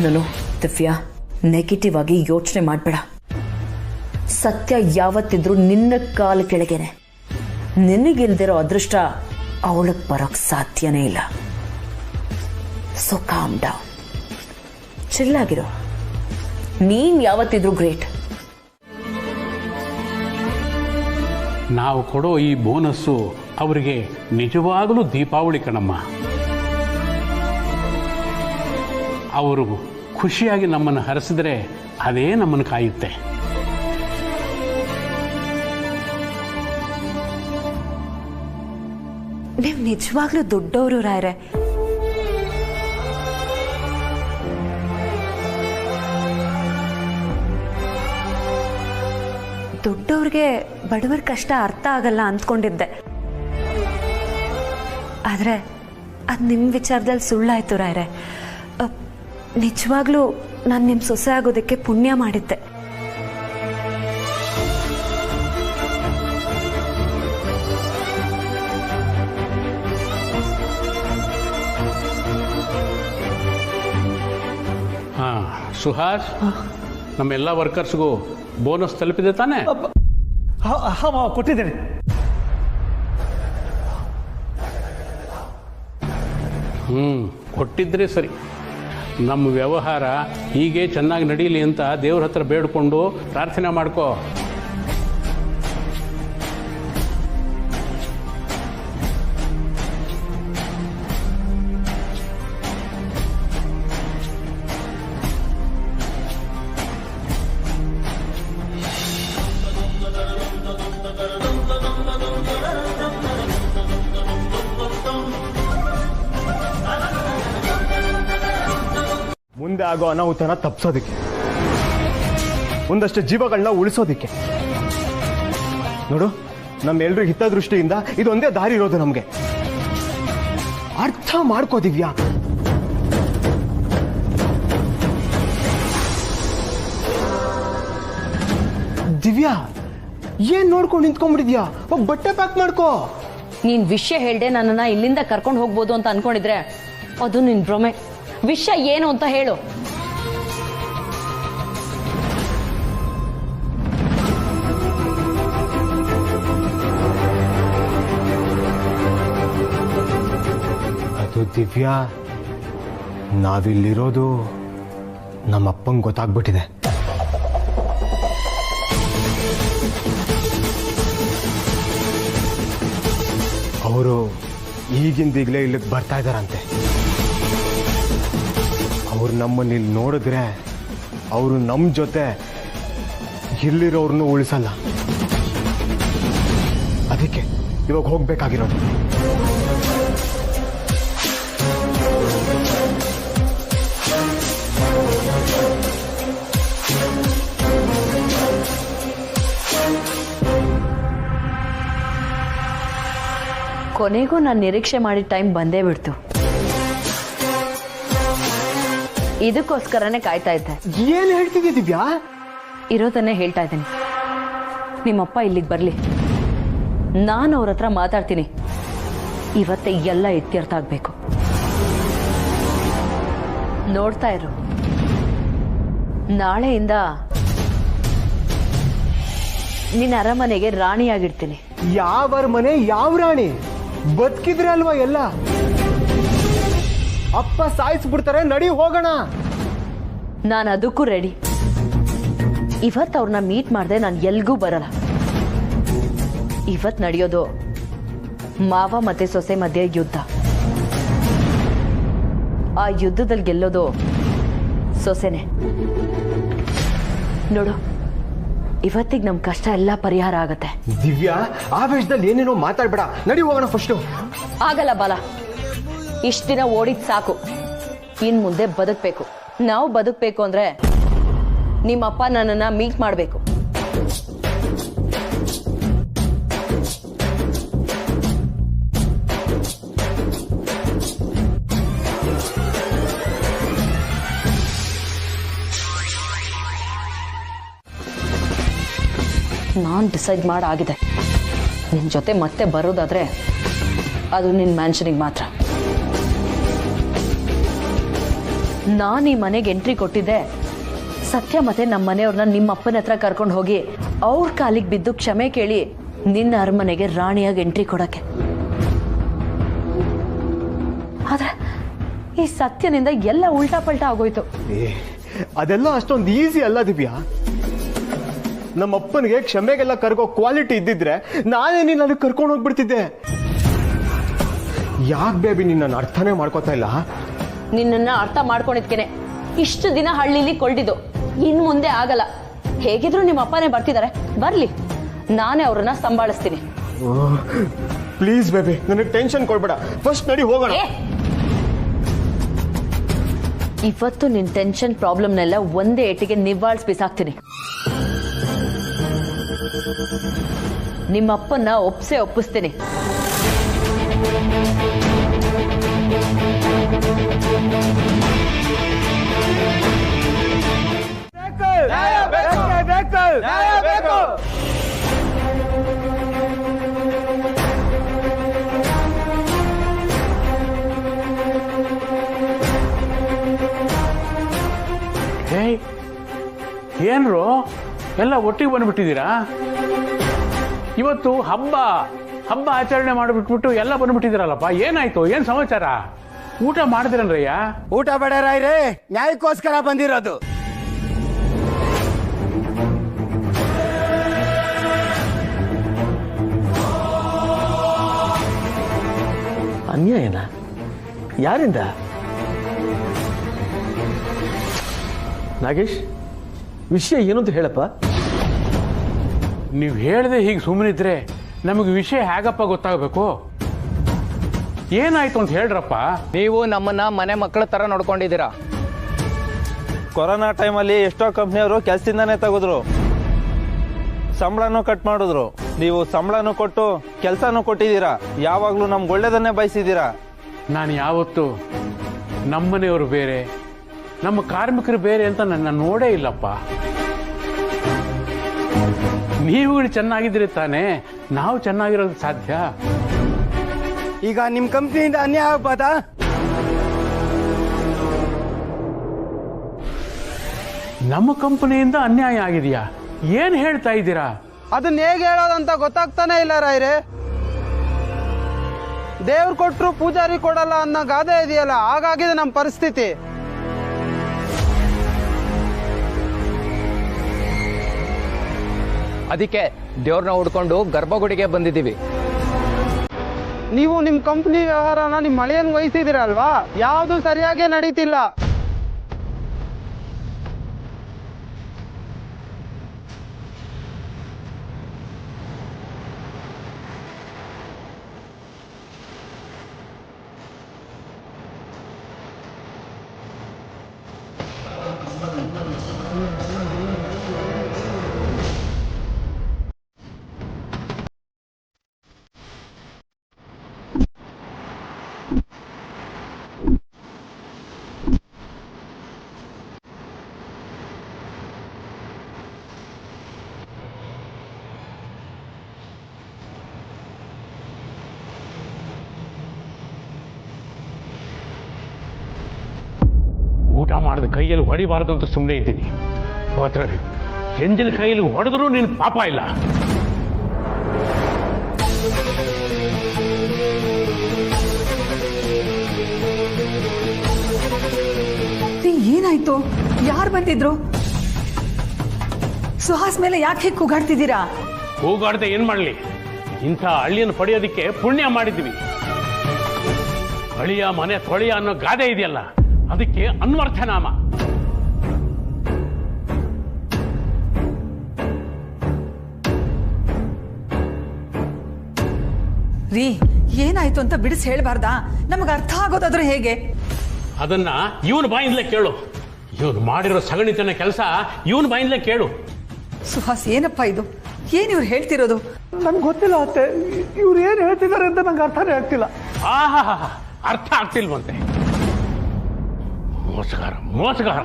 ನಾನು ದಿವ್ಯಾ, ನೆಗೆಟಿವ್ ಆಗಿ ಯೋಚನೆ ಮಾಡಬೇಡ. ಸತ್ಯ ಯಾವತ್ತಿದ್ರು ನಿನ್ನ ಕಾಲ ಕೆಳಗೇನೆ. ನಿನಗಿಲ್ದಿರೋ ಅದೃಷ್ಟ ಅವಳಕ್ಕೆ ಬರೋಕ್ ಸಾಧ್ಯನೇ ಇಲ್ಲ. ಸೊ ಕಾಮ್ ಡೌನ್, ಚಿಲ್ಲಾಗಿರೋ. ನೀನ್ ಯಾವತ್ತಿದ್ರು ಗ್ರೇಟ್. ನಾವು ಕೊಡೋ ಈ ಬೋನಸ್ಸು ಅವರಿಗೆ ನಿಜವಾಗಲೂ ದೀಪಾವಳಿ ಕಣಮ್ಮ. ಅವರು ಖುಷಿಯಾಗಿ ನಮ್ಮನ್ನು ಹರಿಸಿದ್ರೆ ಅದೇ ನಮ್ಮನ್ನು ಕಾಯುತ್ತೆ. ನೀವು ನಿಜವಾಗ್ಲೂ ದೊಡ್ಡವರು ರಾಯರೇ. ದೊಡ್ಡವ್ರಿಗೆ ಬಡವರ ಕಷ್ಟ ಅರ್ಥ ಆಗಲ್ಲ ಅಂದ್ಕೊಂಡಿದ್ದೆ, ಆದ್ರೆ ಅದು ನಿಮ್ಮ ವಿಚಾರದಲ್ಲಿ ಸುಳ್ಳಾಯ್ತು ರಾಯರೇ. ನಿಜವಾಗ್ಲೂ ನಾನು ನಿಮ್ಮ ಸೊಸೆ ಆಗೋದಕ್ಕೆ ಪುಣ್ಯ ಮಾಡಿದ್ದೆ. ಸುಹಾಸ್, ನಮ್ಮೆಲ್ಲ ವರ್ಕರ್ಸ್ಗೂ ಬೋನಸ್ ತಲುಪಿದೆ ತಾನೆ? ಕೊಟ್ಟಿದ್ದೇನೆ. ಕೊಟ್ಟಿದ್ರೆ ಸರಿ. ನಮ್ಮ ವ್ಯವಹಾರ ಹೀಗೆ ಚೆನ್ನಾಗಿ ನಡೀಲಿ ಅಂತ ದೇವ್ರ ಹತ್ರ ಬೇಡ್ಕೊಂಡು ಪ್ರಾರ್ಥನೆ ಮಾಡ್ಕೋ. ಮುಂದೆ ಆಗೋ ಅನಾಹುತನ ತಪ್ಪಿಸೋದಕ್ಕೆ, ಒಂದಷ್ಟು ಜೀವಗಳನ್ನ ಉಳಿಸೋದಕ್ಕೆ. ನೋಡು, ನಮ್ಮೆಲ್ಲರೂ ಹಿತದೃಷ್ಟಿಯಿಂದ ಇದೊಂದೇ ದಾರಿ ಇರೋದು ನಮ್ಗೆ. ಅರ್ಥ ಮಾಡ್ಕೋ ದಿವ್ಯಾ. ದಿವ್ಯಾ, ಏನ್ ನೋಡ್ಕೊಂಡು ನಿಂತ್ಕೊಂಡ್ಬಿಟ್ಟಿದ್ಯಾ? ಹೋಗ್ ಬಟ್ಟೆ ಪ್ಯಾಕ್ ಮಾಡ್ಕೋ. ನೀನ್ ವಿಷಯ ಹೇಳ್ದೆ ನನ್ನನ್ನ ಇಲ್ಲಿಂದ ಕರ್ಕೊಂಡು ಹೋಗ್ಬೋದು ಅಂತ ಅನ್ಕೊಂಡಿದ್ರೆ ಅದು ನಿನ್ ಭ್ರಮೆ. ವಿಷಯ ಏನು ಅಂತ ಹೇಳು. ಅದು ದಿವ್ಯಾ, ನಾವಿಲ್ಲಿರೋದು ನಮ್ಮಪ್ಪಂಗೆ ಗೊತ್ತಾಗ್ಬಿಟ್ಟಿದೆ. ಅವರು ಈಗಿಂದೀಗಲೇ ಇಲ್ಲಿಗೆ ಬರ್ತಾ ಇದ್ದಾರಂತೆ. ಅವ್ರು ನಮ್ಮನ್ನ ಇಲ್ಲಿ ನೋಡಿದ್ರೆ ಅವರು ನಮ್ಮ ಜೊತೆ ಇಲ್ಲಿರೋರ್ನು ಉಳಿಸಲ್ಲ. ಅದಕ್ಕೆ ಇವಾಗ ಹೋಗ್ಬೇಕಾಗಿರೋದು. ಕೊನೆಗೂ ನಾನು ನಿರೀಕ್ಷೆ ಮಾಡಿದ ಟೈಮ್ ಬಂದೇ ಬಿಡ್ತು. ಇದಕ್ಕೋಸ್ಕರನೇ ಕಾಯ್ತಾ ಇದ್ದೆ. ಏನ್ ಹೇಳ್ತಿದ್ದಿ ದಿವ್ಯಾ? ಇರೋದನ್ನೇ ಹೇಳ್ತಾ ಇದ್ದೀನಿ. ನಿಮ್ಮಪ್ಪ ಇಲ್ಲಿಗೆ ಬರಲಿ, ನಾನು ಅವ್ರ ಹತ್ರ ಮಾತಾಡ್ತೀನಿ. ಇವತ್ತೇ ಎಲ್ಲ ಇತ್ಯರ್ಥ ಆಗ್ಬೇಕು. ನೋಡ್ತಾ ಇರು, ನಾಳೆಯಿಂದ ನಿನ್ನ ಅರಮನೆಗೆ ರಾಣಿಯಾಗಿರ್ತೀನಿ. ಯಾವ ಅರಮನೆ, ಯಾವ ರಾಣಿ? ಬದುಕಿದ್ರೆ ಅಲ್ವಾ ಎಲ್ಲ. ಅಪ್ಪ ಸಾಯಿಸ್ಬಿಡ್ತಾರೆ, ನಡಿ ಹೋಗೋಣ. ನಾನು ಅದಕ್ಕೂ ರೆಡಿ. ಇವತ್ತು ಅವ್ರನ್ನ ಮೀಟ್ ಮಾಡಿದೆ ನಾನು ಎಲ್ಗೂ ಬರಲ್ಲ. ಇವತ್ತು ನಡೆಯೋದು ಮಾವ ಮತ್ತೆ ಸೊಸೆ ಮಧ್ಯೆ ಯುದ್ಧ. ಆ ಯುದ್ಧದಲ್ಲಿ ಗೆಲ್ಲೋದು ಸೊಸೆನೆ. ನೋಡು, ಇವತ್ತಿಗೆ ನಮ್ಮ ಕಷ್ಟ ಎಲ್ಲ ಪರಿಹಾರ ಆಗತ್ತೆ. ದಿವ್ಯಾ, ಆವೇಶದಲ್ಲಿ ಏನೇನೋ ಮಾತಾಡ್ಬೇಡ, ನಡಿ ಹೋಗೋಣ ಫಸ್ಟು. ಆಗಲ್ಲ ಬಾಲ, ಇಷ್ಟ ದಿನ ಓಡಿದ್ ಸಾಕು. ಇನ್ ಮುಂದೆ ಬದುಕ್ಬೇಕು. ನಾವು ಬದುಕ್ಬೇಕು ಅಂದ್ರೆ ನಿಮ್ಮಪ್ಪ ನನ್ನನ್ನ ಮೀಟ್ ಮಾಡಬೇಕು. ನಾನು ಡಿಸೈಡ್ ಮಾಡಾಗಿದೆ. ನಿನ್ನ ಜೊತೆ ಮತ್ತೆ ಬರೋದಾದ್ರೆ ಅದು ನಿನ್ನ ಮ್ಯಾನ್ಷನಿಗೆ ಮಾತ್ರ. ನಾನು ಈ ಮನೆಗೆ ಎಂಟ್ರಿ ಕೊಟ್ಟಿದ್ದೆ ಸತ್ಯ ಮತ್ತೆ ನಮ್ಮ ಮನೆಯವ್ರನ್ನ ನಿಮ್ಮ ಅಪ್ಪನ ಹತ್ರ ಕರ್ಕೊಂಡು ಹೋಗಿ ಅವ್ರ ಕಾಲಿಗೆ ಬಿದ್ದು ಕ್ಷಮೆ ಕೇಳಿ ನಿನ್ನ ಅರಮನೆಗೆ ರಾಣಿಯಾಗಿ ಎಂಟ್ರಿ ಕೊಡಕ್ಕೆ. ಆದ್ರೆ ಈ ಸತ್ಯನಿಂದ ಎಲ್ಲ ಉಲ್ಟಾ ಪಲ್ಟಾ ಆಗೋಯ್ತು. ಅದೆಲ್ಲ ಅಷ್ಟೊಂದು ಈಸಿ ಅಲ್ಲ ದಿವ್ಯಾ. ನಮ್ಮ ಅಪ್ಪನಿಗೆ ಕ್ಷಮೆಗೆಲ್ಲ ಕರ್ಕೋ ಕ್ವಾಲಿಟಿ ಇದ್ದಿದ್ರೆ ನಾನೇ ನೀನು ಅದಕ್ಕೆ ಕರ್ಕೊಂಡು ಹೋಗ್ಬಿಡ್ತಿದ್ದೆ. ಯಾಕೆ ಬೇಬಿ ನಿನ್ನ ಅರ್ಥನೇ ಮಾಡ್ಕೋತಾ ಇಲ್ಲ? ನಿನ್ನನ್ನ ಅರ್ಥ ಮಾಡ್ಕೊಂಡಿದ್ಕೇನೆ ಇಷ್ಟು ದಿನ ಹಳ್ಳಿಲಿ ಕೊಳ್ದಿದ್ದು. ಇನ್ ಮುಂದೆ ಆಗಲ್ಲ. ಹೇಗಿದ್ರು ನಿಮ್ಮ ಅಪ್ಪನೇ ಬರ್ತಿದ್ದಾರೆ, ಬರ್ಲಿ, ನಾನೇ ಅವ್ರನ್ನ ಸಂಭಾಳಿಸ್ತೀನಿ. ಪ್ಲೀಸ್ ಬೇಬಿ, ನನಗೆ ಟೆನ್ಷನ್ ಕೊಡ್ಬೇಡ. ಫಸ್ಟ್ ನಡಿ ಹೋಗೋಣ. ಇವತ್ತು ನಿನ್ ಟೆನ್ಷನ್ ಪ್ರಾಬ್ಲಮ್ನೆಲ್ಲ ಒಂದೇ ಏಟಿಗೆ ನಿವಾಳಿಸಿ ಬಿಸಾಕ್ತೀನಿ. ನಿಮ್ಮಪ್ಪನ್ನ ಒಪ್ಪಿಸ್ತೀನಿ. ಏನ್ರು ಎಲ್ಲ ಒಟ್ಟಿಗೆ ಬಂದ್ಬಿಟ್ಟಿದ್ದೀರಾ? ಇವತ್ತು ಹಬ್ಬ ಆಚರಣೆ ಮಾಡಿಬಿಟ್ಬಿಟ್ಟು ಎಲ್ಲ ಬಂದ್ಬಿಟ್ಟಿದ್ದೀರಲ್ಲಪ್ಪ. ಏನಾಯ್ತು? ಏನ್ ಸಮಾಚಾರ? ಊಟ ಮಾಡಿದ್ರನ್ರಯ್ಯ? ಊಟ ಬೇಡ ರಾಯ್ರೆ, ನ್ಯಾಯಕ್ಕೋಸ್ಕರ ಬಂದಿರೋದು. ಅನ್ಯಾಯನ? ಯಾರಿಂದ? ನಾಗೇಶ್, ವಿಷಯ ಏನು ಅಂತ ಹೇಳಪ್ಪ. ನೀವು ಹೇಳ್ದೆ ಹೀಗೆ ಸುಮ್ಮನಿದ್ರೆ ನಮಗೆ ವಿಷಯ ಹೇಗಪ್ಪ ಗೊತ್ತಾಗಬೇಕು? ಏನಾಯ್ತು ಅಂತ ಹೇಳ್ರಪ್ಪ. ನೀವು ನಮ್ಮನ್ನ ಮನೆ ಮಕ್ಕಳ ತರ ನೋಡ್ಕೊಂಡಿದ್ದೀರಾ. ಕೊರೋನಾ ಟೈಮಲ್ಲಿ ಎಷ್ಟೋ ಕಂಪ್ನಿಯವರು ಕೆಲಸದಿಂದಾನೇ ತೆಗೆದ್ರು, ಸಂಬಳನೂ ಕಟ್ ಮಾಡಿದ್ರು. ನೀವು ಸಂಬಳನೂ ಕೊಟ್ಟು ಕೆಲಸನೂ ಕೊಟ್ಟಿದ್ದೀರಾ. ಯಾವಾಗಲೂ ನಮ್ಗೆ ಒಳ್ಳೇದನ್ನೇ ಬಯಸಿದ್ದೀರಾ. ನಾನು ಯಾವತ್ತು ನಮ್ಮನೆಯವರು ಬೇರೆ, ನಮ್ಮ ಕಾರ್ಮಿಕರು ಬೇರೆ ಅಂತ ನನ್ನ ನೋಡೇ ಇಲ್ಲಪ್ಪ. ನೀವುಗಳು ಚೆನ್ನಾಗಿದ್ರೆ ತಾನೇ ನಾವು ಚೆನ್ನಾಗಿರೋದು ಸಾಧ್ಯ. ಈಗ ನಿಮ್ಮ ಕಂಪ್ನಿಯಿಂದ ಅನ್ಯಾಯ ಆಗ್ಬೋದಾ? ನಮ್ಮ ಕಂಪನಿಯಿಂದ ಅನ್ಯಾಯ ಆಗಿದೆಯಾ? ಏನ್ ಹೇಳ್ತಾ ಇದ್ದೀರಾ? ಅದನ್ನ ಹೇಗೆ ಹೇಳೋದಂತ ಗೊತ್ತಾಗ್ತಾನೆ ಇಲ್ಲ ರಾಯ್ರೆ. ದೇವ್ರು ಕೊಟ್ರು ಪೂಜಾರಿ ಕೊಡಲ್ಲ ಅನ್ನೋ ಗಾದೆ ಇದೆಯಲ್ಲ, ಹಾಗಾಗಿದೆ ನಮ್ಮ ಪರಿಸ್ಥಿತಿ. ಅದಕ್ಕೆ ದೇವ್ರನ್ನ ಹುಡ್ಕೊಂಡು ಗರ್ಭಗುಡಿಗೆ ಬಂದಿದ್ದೀವಿ. ನೀವು ನಿಮ್ಮ ಕಂಪ್ನಿ ವ್ಯವಹಾರನ ನಿಮ್ಮ ಮಳೆಯನ್ನು ವಹಿಸಿದಿರಲ್ವಾ, ಯಾವುದು ಸರಿಯಾಗೇ ನಡೀತಿಲ್ಲ. ಊಟ ಮಾಡಿದ ಕೈಯಲ್ಲಿ ಹೊಡಿಬಾರ್ದು ಅಂತ ಸುಮ್ಮನೆ ಇದ್ದೀನಿ. ಎಂಜಿನ ಕೈಯಲ್ಲಿ ಹೊಡೆದ್ರೂ ನಿನ್ ಪಾಪ ಇಲ್ಲ. ಏನಾಯ್ತು? ಯಾರು ಬಂದಿದ್ರು? ಸುಹಾಸ್ ಮೇಲೆ ಯಾಕೆ ಹೀಗೆ ಕೂಗಾಡ್ತಿದ್ದೀರಾ? ಕೂಗಾಡ್ದೆ ಏನ್ ಮಾಡ್ಲಿ? ಇಂಥ ಹಳ್ಳಿಯನ್ನು ಪಡೆಯೋದಿಕ್ಕೆ ಪುಣ್ಯ ಮಾಡಿದ್ವಿ. ಹಳಿಯ ಮನೆ ತೊಳೆಯ ಅನ್ನೋ ಗಾದೆ ಇದೆಯಲ್ಲ, ಅದಕ್ಕೆ ಅನ್ವರ್ಥನಾಮ. ರೀ, ಏನಾಯ್ತು ಅಂತ ಬಿಡಿಸಿ ಹೇಳ್ಬಾರ್ದಾ? ನಮಗೆ ಅರ್ಥ ಆಗೋದಾದ್ರೆ ಹೇಗೆ? ಅದನ್ನ ಇವನ್ ಬಾಯಿಂದಲೇ ಕೇಳು. ಇವನು ಮಾಡಿರೋ ಸಗಣಿತನ ಕೆಲಸ ಇವನ್ ಬಾಯಿಂದಲೇ ಕೇಳು. ಸುಹಾಸ್, ಏನಪ್ಪ ಇದು? ಏನ್ ಇವ್ರು ಹೇಳ್ತಿರೋದು? ನನ್ಗೆ ಗೊತ್ತಿಲ್ಲ ಅತ್ತೆ, ಇವ್ರು ಏನ್ ಹೇಳ್ತಿದ್ದಾರೆ ಅಂತ ನಂಗೆ ಅರ್ಥನೇ ಆಗ್ತಿಲ್ಲ. ಆಹಾ, ಅರ್ಥ ಆಗ್ತಿಲ್ವಂತೆ. ಮೋಸಗಾರ ಮೋಸಗಾರ.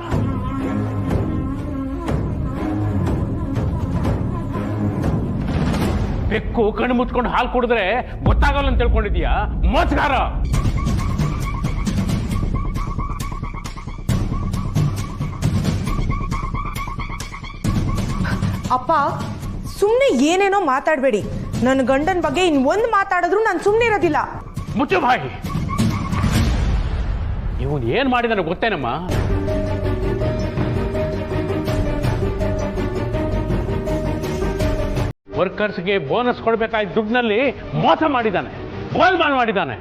ಬೆಕ್ಕು ಕಣ್ಣು ಮುಚ್ಕೊಂಡು ಹಾಲು ಕುಡಿದ್ರೆ ಗೊತ್ತಾಗಲ್ಲ ಅಂತ ತಿಳ್ಕೊಂಡಿದ್ಯಾ? ಮೋಸಗಾರ. ಅಪ್ಪ, ಸುಮ್ಮನೆ ಏನೇನೋ ಮಾತಾಡಬೇಡಿ. ನನ್ನ ಗಂಡನ ಬಗ್ಗೆ ಇನ್ನೊಂದು ಮಾತಾಡಿದ್ರು ನಾನು ಸುಮ್ಮನೆ ಇರೋದಿಲ್ಲ. ಮುಚ್ಚು ಬಾಯಿ. ಇವನು ಏನ್ ಮಾಡಿದಾನೆ ಗೊತ್ತೇನಮ್ಮ? ವರ್ಕರ್ಸ್ಗೆ ಬೋನಸ್ ಕೊಡ್ಬೇಕಾದ ದುಡ್ಡಿನಲ್ಲಿ ಮೋಸ ಮಾಡಿದ್ದಾನೆ, ಗೋಲ್ಮಾಲ್ ಮಾಡಿದ್ದಾನೆ.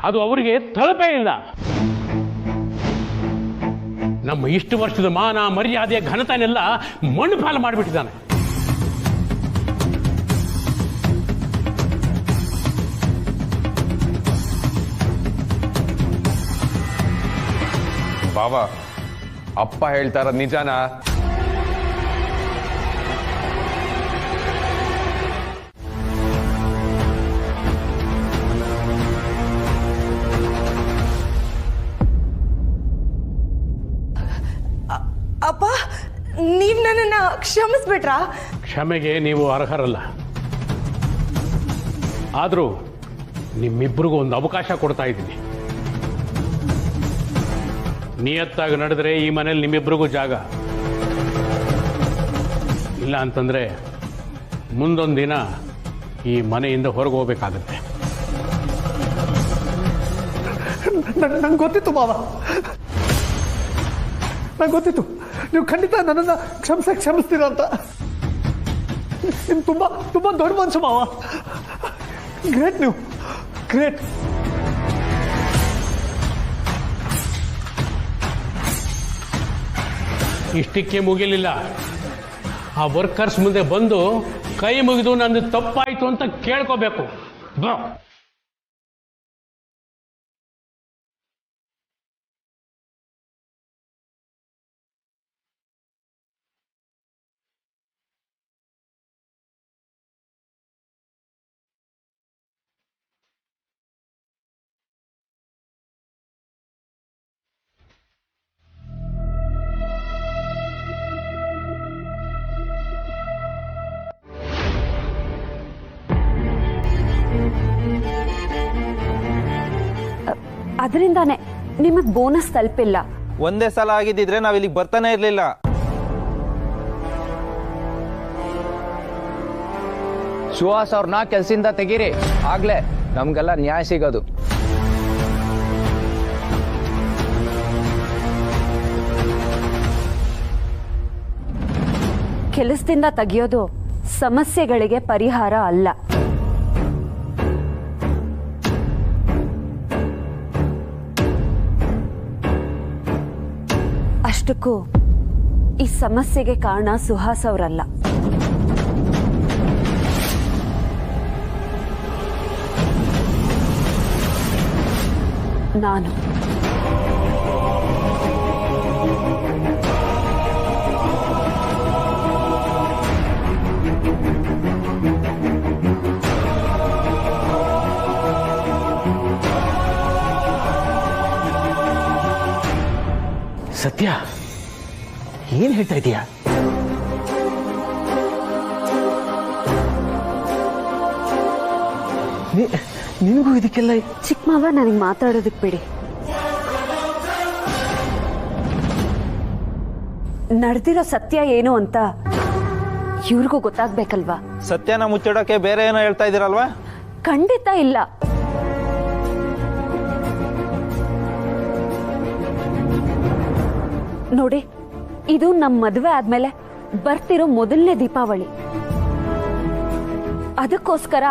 ಅದು ಅವರಿಗೆ ತಲುಪೇ ಇಲ್ಲ. ನಮ್ಮ ಇಷ್ಟು ವರ್ಷದ ಮಾನ ಮರ್ಯಾದೆ ಘನತೆನೆಲ್ಲ ಮಣ್ಣು ಪಾಲು ಮಾಡಿಬಿಟ್ಟಿದ್ದಾನೆ. ಬಾವಾ, ಅಪ್ಪ ಹೇಳ್ತಾರ ನಿಜಾನಾ? ಅಪ್ಪ, ನೀವ್ ನನ್ನನ್ನ ಕ್ಷಮಿಸ್ಬಿಟ್ರಾ? ಕ್ಷಮೆಗೆ ನೀವು ಅರ್ಹರಲ್ಲ. ಆದರೂ ನಿಮ್ಮಿಬ್ಬರಿಗೂ ಒಂದು ಅವಕಾಶ ಕೊಡ್ತಾ ಇದ್ದೀನಿ. ನಿಯತ್ತಾಗಿ ನಡೆದ್ರೆ ಈ ಮನೇಲಿ ನಿಮ್ಮಿಬ್ಬರಿಗೂ ಜಾಗ ಇಲ್ಲ ಅಂತಂದ್ರೆ ಮುಂದೊಂದು ದಿನ ಈ ಮನೆಯಿಂದ ಹೊರಗೆ ಹೋಗ್ಬೇಕಾಗತ್ತೆ. ನಂಗೆ ಗೊತ್ತಿತ್ತು ಮಾವ, ನಂಗೆ ಗೊತ್ತಿತ್ತು ನೀವು ಖಂಡಿತ ನನ್ನನ್ನು ಕ್ಷಮಿಸ್ತೀರ ಅಂತ. ನಿಮ್ ತುಂಬಾ ತುಂಬಾ ದೊಡ್ಡ ಮನುಷ್ಯ ಮಾವ. ಗ್ರೇಟ್, ನೀವು ಗ್ರೇಟ್. ಇಷ್ಟಕ್ಕೆ ಮುಗಿಲಿಲ್ಲ. ಆ ವರ್ಕರ್ಸ್ ಮುಂದೆ ಬಂದು ಕೈ ಮುಗಿದು ನಂದು ತಪ್ಪಾಯ್ತು ಅಂತ ಕೇಳ್ಕೋಬೇಕು. ಬಾ. ಅದರಿಂದಾನೆ ನಿಮಗ್ ಬೋನಸ್ ತಲುಪಿಲ್ಲ. ಒಂದೇ ಸಲ ಆಗಿದ್ದಿದ್ರೆ ನಾವ್ ಇಲ್ಲಿಗೆ ಬರ್ತಾನೆ ಇರ್ಲಿಲ್ಲ. ಸುಹಾಸ್ ಅವ್ರನ್ನ ಕೆಲ್ಸದಿಂದ ತೆಗೀರಿ, ಆಗ್ಲೇ ನಮ್ಗೆಲ್ಲ ನ್ಯಾಯ ಸಿಗೋದು. ಕೆಲಸದಿಂದ ತೆಗೆಯೋದು ಸಮಸ್ಯೆಗಳಿಗೆ ಪರಿಹಾರ ಅಲ್ಲ. ಅಷ್ಟಕ್ಕೂ ಈ ಸಮಸ್ಯೆಗೆ ಕಾರಣ ಸುಹಾಸ್ ಅವರಲ್ಲ. ನಾನು. ಸತ್ಯ ಏನ್ ಹೇಳ್ತಾ ಇದೀಯಾ? ನಿನಗೂ ಇದಕ್ಕೆಲ್ಲ ಚಿಕ್ಕ ಮಾವ ನನಗೆ ಮಾತಾಡೋದಕ್ಕೆ ಬಿಡಿ. ನಡೆದಿರೋ ಸತ್ಯ ಏನು ಅಂತ ಇವ್ರಿಗೂ ಗೊತ್ತಾಗ್ಬೇಕಲ್ವಾ? ಸತ್ಯನ ಮುಚ್ಚಿಡೋಕೆ ಬೇರೆ ಏನೋ ಹೇಳ್ತಾ ಇದ್ದೀರಲ್ವಾ? ಖಂಡಿತ ಇಲ್ಲ. ನೋಡಿ, ಇದು ನಮ್ಮ ಮದುವೆ ಆದ್ಮೇಲೆ ಬರ್ತಿರೋ ಮೊದಲನೇ ದೀಪಾವಳಿ. ಅದಕ್ಕೋಸ್ಕರ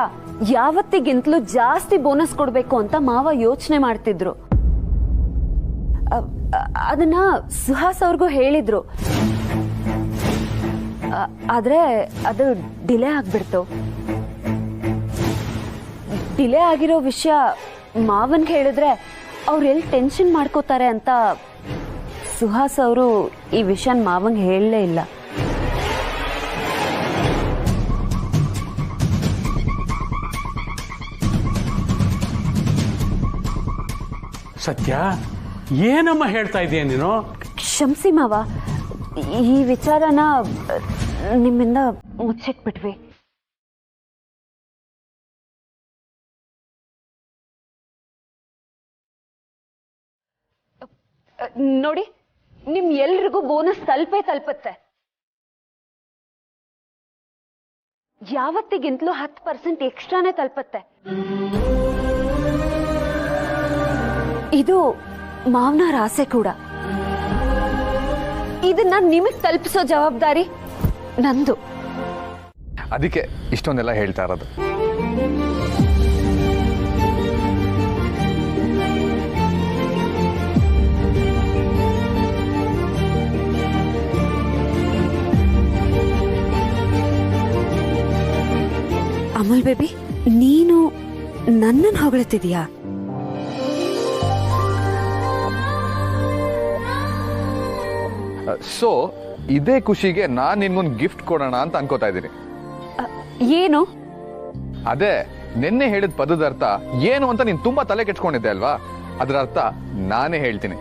ಯಾವತ್ತಿಗಿಂತಲೂ ಜಾಸ್ತಿ ಬೋನಸ್ ಕೊಡ್ಬೇಕು ಅಂತ ಮಾವ ಯೋಚನೆ ಮಾಡ್ತಿದ್ರು. ಅದನ್ನ ಸುಹಾಸ್ ಅವ್ರಿಗೂ ಹೇಳಿದ್ರು. ಆದ್ರೆ ಅದು ಡಿಲೇ ಆಗ್ಬಿಡ್ತು. ಡಿಲೇ ಆಗಿರೋ ವಿಷಯ ಮಾವನ್ಗೆ ಹೇಳಿದ್ರೆ ಅವ್ರು ಎಲ್ಲಿ ಟೆನ್ಷನ್ ಮಾಡ್ಕೋತಾರೆ ಅಂತ ಸುಹಾಸ್ ಅವರು ಈ ವಿಷಯ ಮಾವಂಗೆ ಹೇಳಲೇ ಇಲ್ಲ. ಸತ್ಯ ಏನಮ್ಮ ಹೇಳ್ತಾ ಇದೀಯ ನೀನು? ಕ್ಷಮಿಸಿ ಮಾವ, ಈ ವಿಚಾರನ ನಿಮ್ಮಿಂದ ಮುಚ್ಚಿಟ್ಬಿಟ್ವಿ. ನೋಡಿ, ನಿಮ್ ಎಲ್ರಿಗೂ ಬೋನಸ್ ತಲುಪುತ್ತೆ. ಯಾವತ್ತಿಗಿಂತಲೂ 10% ಎಕ್ಸ್ಟ್ರಾನೇ ತಲುಪುತ್ತೆ. ಇದು ಮಾವನರ ಆಸೆ ಕೂಡ. ಇದನ್ನ ನಿಮಗ್ ತಲುಪಿಸೋ ಜವಾಬ್ದಾರಿ ನಂದು. ಅದಕ್ಕೆ ಇಷ್ಟೊಂದೆಲ್ಲ ಹೇಳ್ತಾ ಇರೋದು. ಅಮಲ್ ಬೇಬಿ, ನೀನು ನನ್ನನ್ನು ಹೊಗಳ್ತಿದೀಯಾ? ಸೊ ಇದೇ ಖುಷಿಗೆ ನಾನ್ ನಿನ್ಗೊಂದು ಗಿಫ್ಟ್ ಕೊಡೋಣ ಅಂತ ಅನ್ಕೋತಾ ಇದ್ದೀನಿ. ಏನು? ಅದೇ ನಿನ್ನೆ ಹೇಳಿದ ಪದದ ಅರ್ಥ ಏನು ಅಂತ ನೀನ್ ತುಂಬಾ ತಲೆ ಕೆಡ್ಸ್ಕೊಂಡಿದ್ದೆ ಅಲ್ವಾ? ಅದರ ಅರ್ಥ ನಾನೇ ಹೇಳ್ತೀನಿ.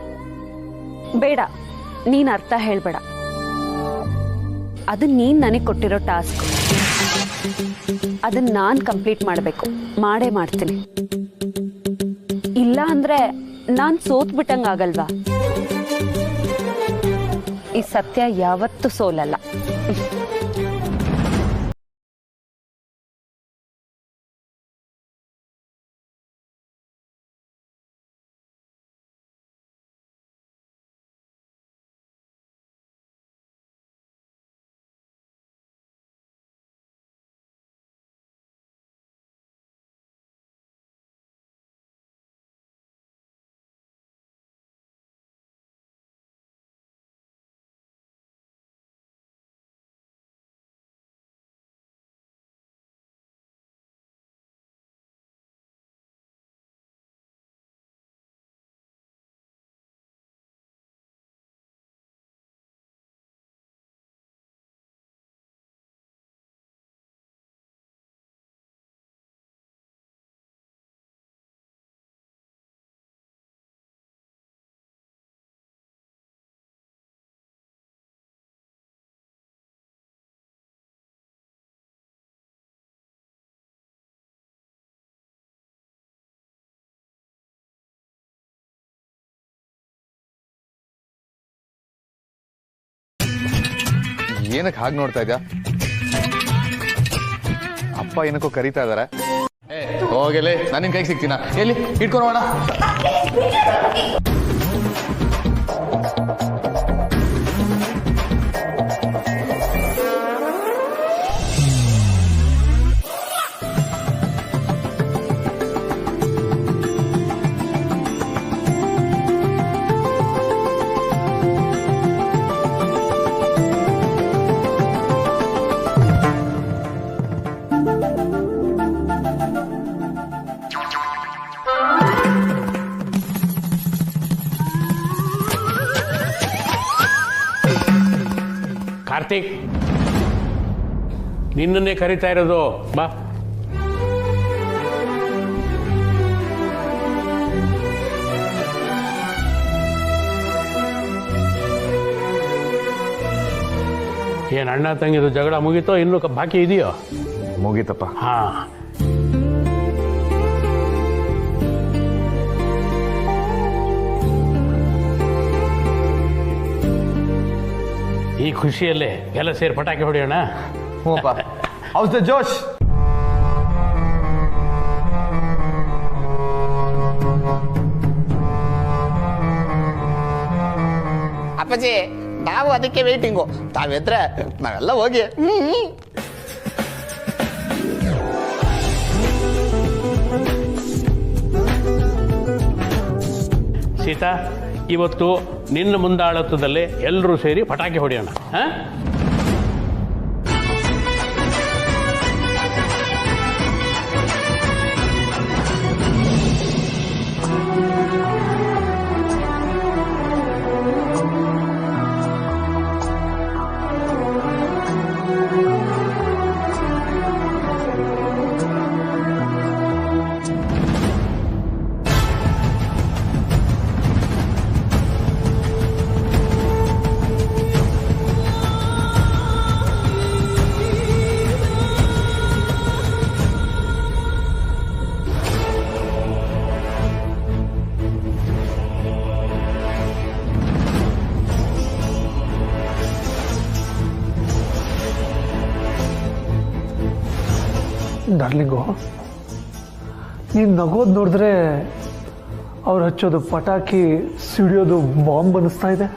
ಬೇಡ, ನೀನ್ ಅರ್ಥ ಹೇಳ್ಬೇಡ. ಅದು ನೀನ್ ನನಗೆ ಕೊಟ್ಟಿರೋ ಟಾಸ್ಕ್. ಅದನ್ನ ನಾನ್ ಕಂಪ್ಲೀಟ್ ಮಾಡಬೇಕು. ಮಾಡೇ ಮಾಡ್ತೀನಿ. ಇಲ್ಲ ಅಂದ್ರೆ ನಾನ್ ಸೋತ್ ಬಿಟ್ಟಂಗಾಗಲ್ವಾ? ಈ ಸತ್ಯ ಯಾವತ್ತೂ ಸೋಲಲ್ಲ. ಏನಕ್ಕೆ ಹಾಗೆ ನೋಡ್ತಾ ಇದ್ಯಾ? ಅಪ್ಪ ಏನಕ್ಕೋ ಕರೀತಾ ಇದಾರೆ. ಹೋಗಲೇ, ನಾನು ನಿನ್ ಕೈಗೆ ಸಿಗ್ತೀನ. ಎಲ್ಲಿ ಇಟ್ಕೊಳೋಣ? ಕಾರ್ತಿಕ್, ನಿನ್ನನ್ನೇ ಕರಿತಾ ಇರೋದು. ಬಾ. ಏನು ಅಣ್ಣ ತಂಗಿದು ಜಗಳ ಮುಗೀತೋ ಇನ್ನೂ ಬಾಕಿ ಇದೆಯೋ? ಮುಗೀತಪ್ಪ. ಹಾ, ಈ ಖುಷಿಯಲ್ಲೇ ಎಲ್ಲ ಸೇರಿ ಪಟಾಕಿ ಹೊಡೆಯೋಣ. ಹೌಸ್ ದ ಜೋಶ್. ಅಪ್ಪಾಜಿ ನಾವು ಅದಕ್ಕೆ ವೇಟಿಂಗು. ತಾವೆದ್ರೆ ನಾವೆಲ್ಲ ಹೋಗಿ. ಸೀತಾ, ಇವತ್ತು ನಿನ್ನ ಮುಂದಾಳತ್ವದಲ್ಲೇ ಎಲ್ಲರೂ ಸೇರಿ ಪಟಾಕಿ ಹೊಡೆಯೋಣ. ಹಾ, ಡಾರ್ಲಿಂಗು, ನೀನು ನಗೋದು ನೋಡಿದ್ರೆ ಅವ್ರು ಹಚ್ಚೋದು ಪಟಾಕಿ, ಸಿಡಿಯೋದು ಬಾಂಬ್ ಅನ್ನಿಸ್ತಾ ಇದೆ.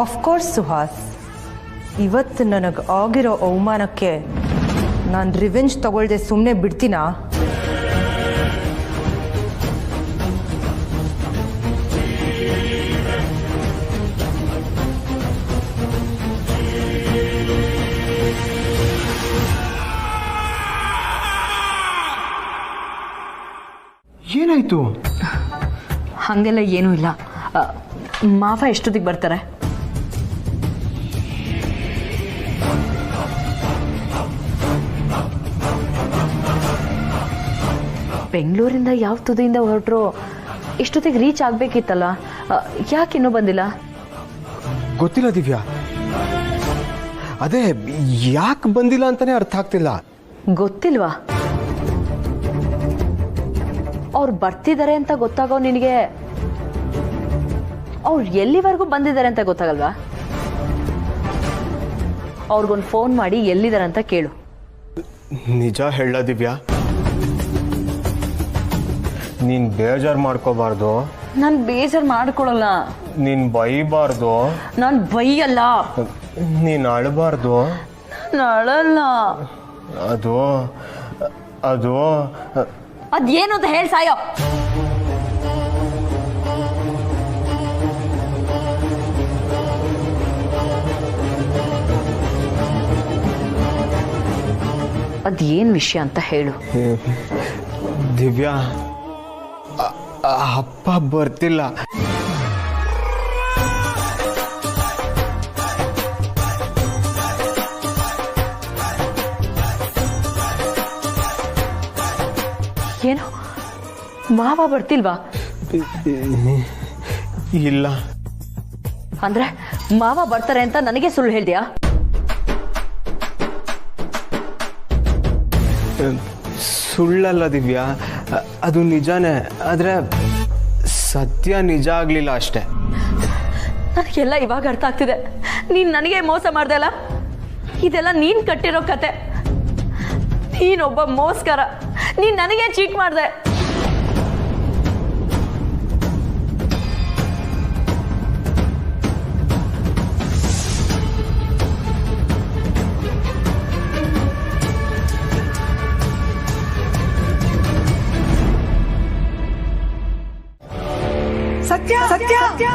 ಆಫ್ಕೋರ್ಸ್ ಸುಹಾಸ್, ಇವತ್ತು ನನಗೆ ಆಗಿರೋ ಅವಮಾನಕ್ಕೆ ನಾನು ರಿವೆಂಜ್ ತಗೊಳ್ದೆ ಸುಮ್ಮನೆ ಬಿಡ್ತೀನಾ? ಏನಾಯ್ತು? ಹಾಗೆಲ್ಲ ಏನೂ ಇಲ್ಲ. ಮಾವ ಎಷ್ಟೊತ್ತಿಗೆ ಬರ್ತಾರೆ? ಬೆಂಗಳೂರಿಂದ ಯಾವ ತುದಿಯಿಂದ ಹೊರಟ್ರು ಇಷ್ಟೊತ್ತಿಗೆ ರೀಚ್ ಆಗಬೇಕಿತ್ತಲ್ಲ, ಯಾಕೆ ಇನ್ನೂ ಬಂದಿಲ್ಲ? ಗೊತ್ತಿಲ್ಲ ದಿವ್ಯಾ, ಅದೇ ಯಾಕೆ ಬಂದಿಲ್ಲ ಅಂತಾನೆ ಅರ್ಥ ಆಗ್ತಿಲ್ಲ. ಗೊತ್ತಿಲ್ವಾ? ಅವ್ರು ಬರ್ತಿದ್ದಾರೆ ಅಂತ ಗೊತ್ತಾಗೋ ನಿನಗೆ ಅವ್ರು ಎಲ್ಲಿವರೆಗೂ ಬಂದಿದ್ದಾರೆ ಅಂತ ಗೊತ್ತಾಗಲ್ವಾ? ಅವ್ರಿಗೊಂದು ಫೋನ್ ಮಾಡಿ ಎಲ್ಲಿದ್ದಾರೆ ಅಂತ ಕೇಳು. ನಿಜ ಹೇಳ ದಿವ್ಯಾ, ನೀನ್ ಬೇಜಾರು ಮಾಡ್ಕೋಬಾರ್ದು. ನಾನು ಬೇಜಾರು ಮಾಡ್ಕೊಳಲ್ಲ. ನೀನ್ ಬೈಬಾರ್ದು. ನಾನು ಬೈಯಲ್ಲ. ನೀನ್ ಅಳಬಾರ್ದು. ನಾನು ಅಳಲ್ಲ. ಅದು ಅದು ಅದೇನು ಅಂತ ಹೇಳಿ ಸಾಯೋ. ಅದೇನ್ ವಿಷಯ ಅಂತ ಹೇಳು. ದಿವ್ಯಾ, ಅಪ್ಪ ಬರ್ತಿಲ್ಲ. ಏನು ಮಾವ ಬರ್ತಿಲ್ವಾ? ಇಲ್ಲ. ಅಂದ್ರೆ ಮಾವ ಬರ್ತಾರೆ ಅಂತ ನನಗೆ ಸುಳ್ಳು ಹೇಳ್ದ್ಯಾ? ಸುಳ್ಳಲ್ಲ ದಿವ್ಯಾ, ಅದು ನಿಜಾನೇ. ಆದ್ರೆ ಸತ್ಯ ನಿಜ ಆಗ್ಲಿಲ್ಲ ಅಷ್ಟೇ. ನನಗೆಲ್ಲ ಇವಾಗ ಅರ್ಥ ಆಗ್ತಿದೆ. ನೀನ್ ನನಗೆ ಮೋಸ ಮಾಡ್ದೆ ಅಲ್ಲ. ಇದೆಲ್ಲ ನೀನ್ ಕಟ್ಟಿರೋ ಕತೆ. ನೀನೊಬ್ಬ ಮೋಸ್ಕರ. ನೀನ್ ನನಗೆ ಚೀಟ್ ಮಾಡ್ದೆ. ಸತ್ಯ ಸತ್ಯ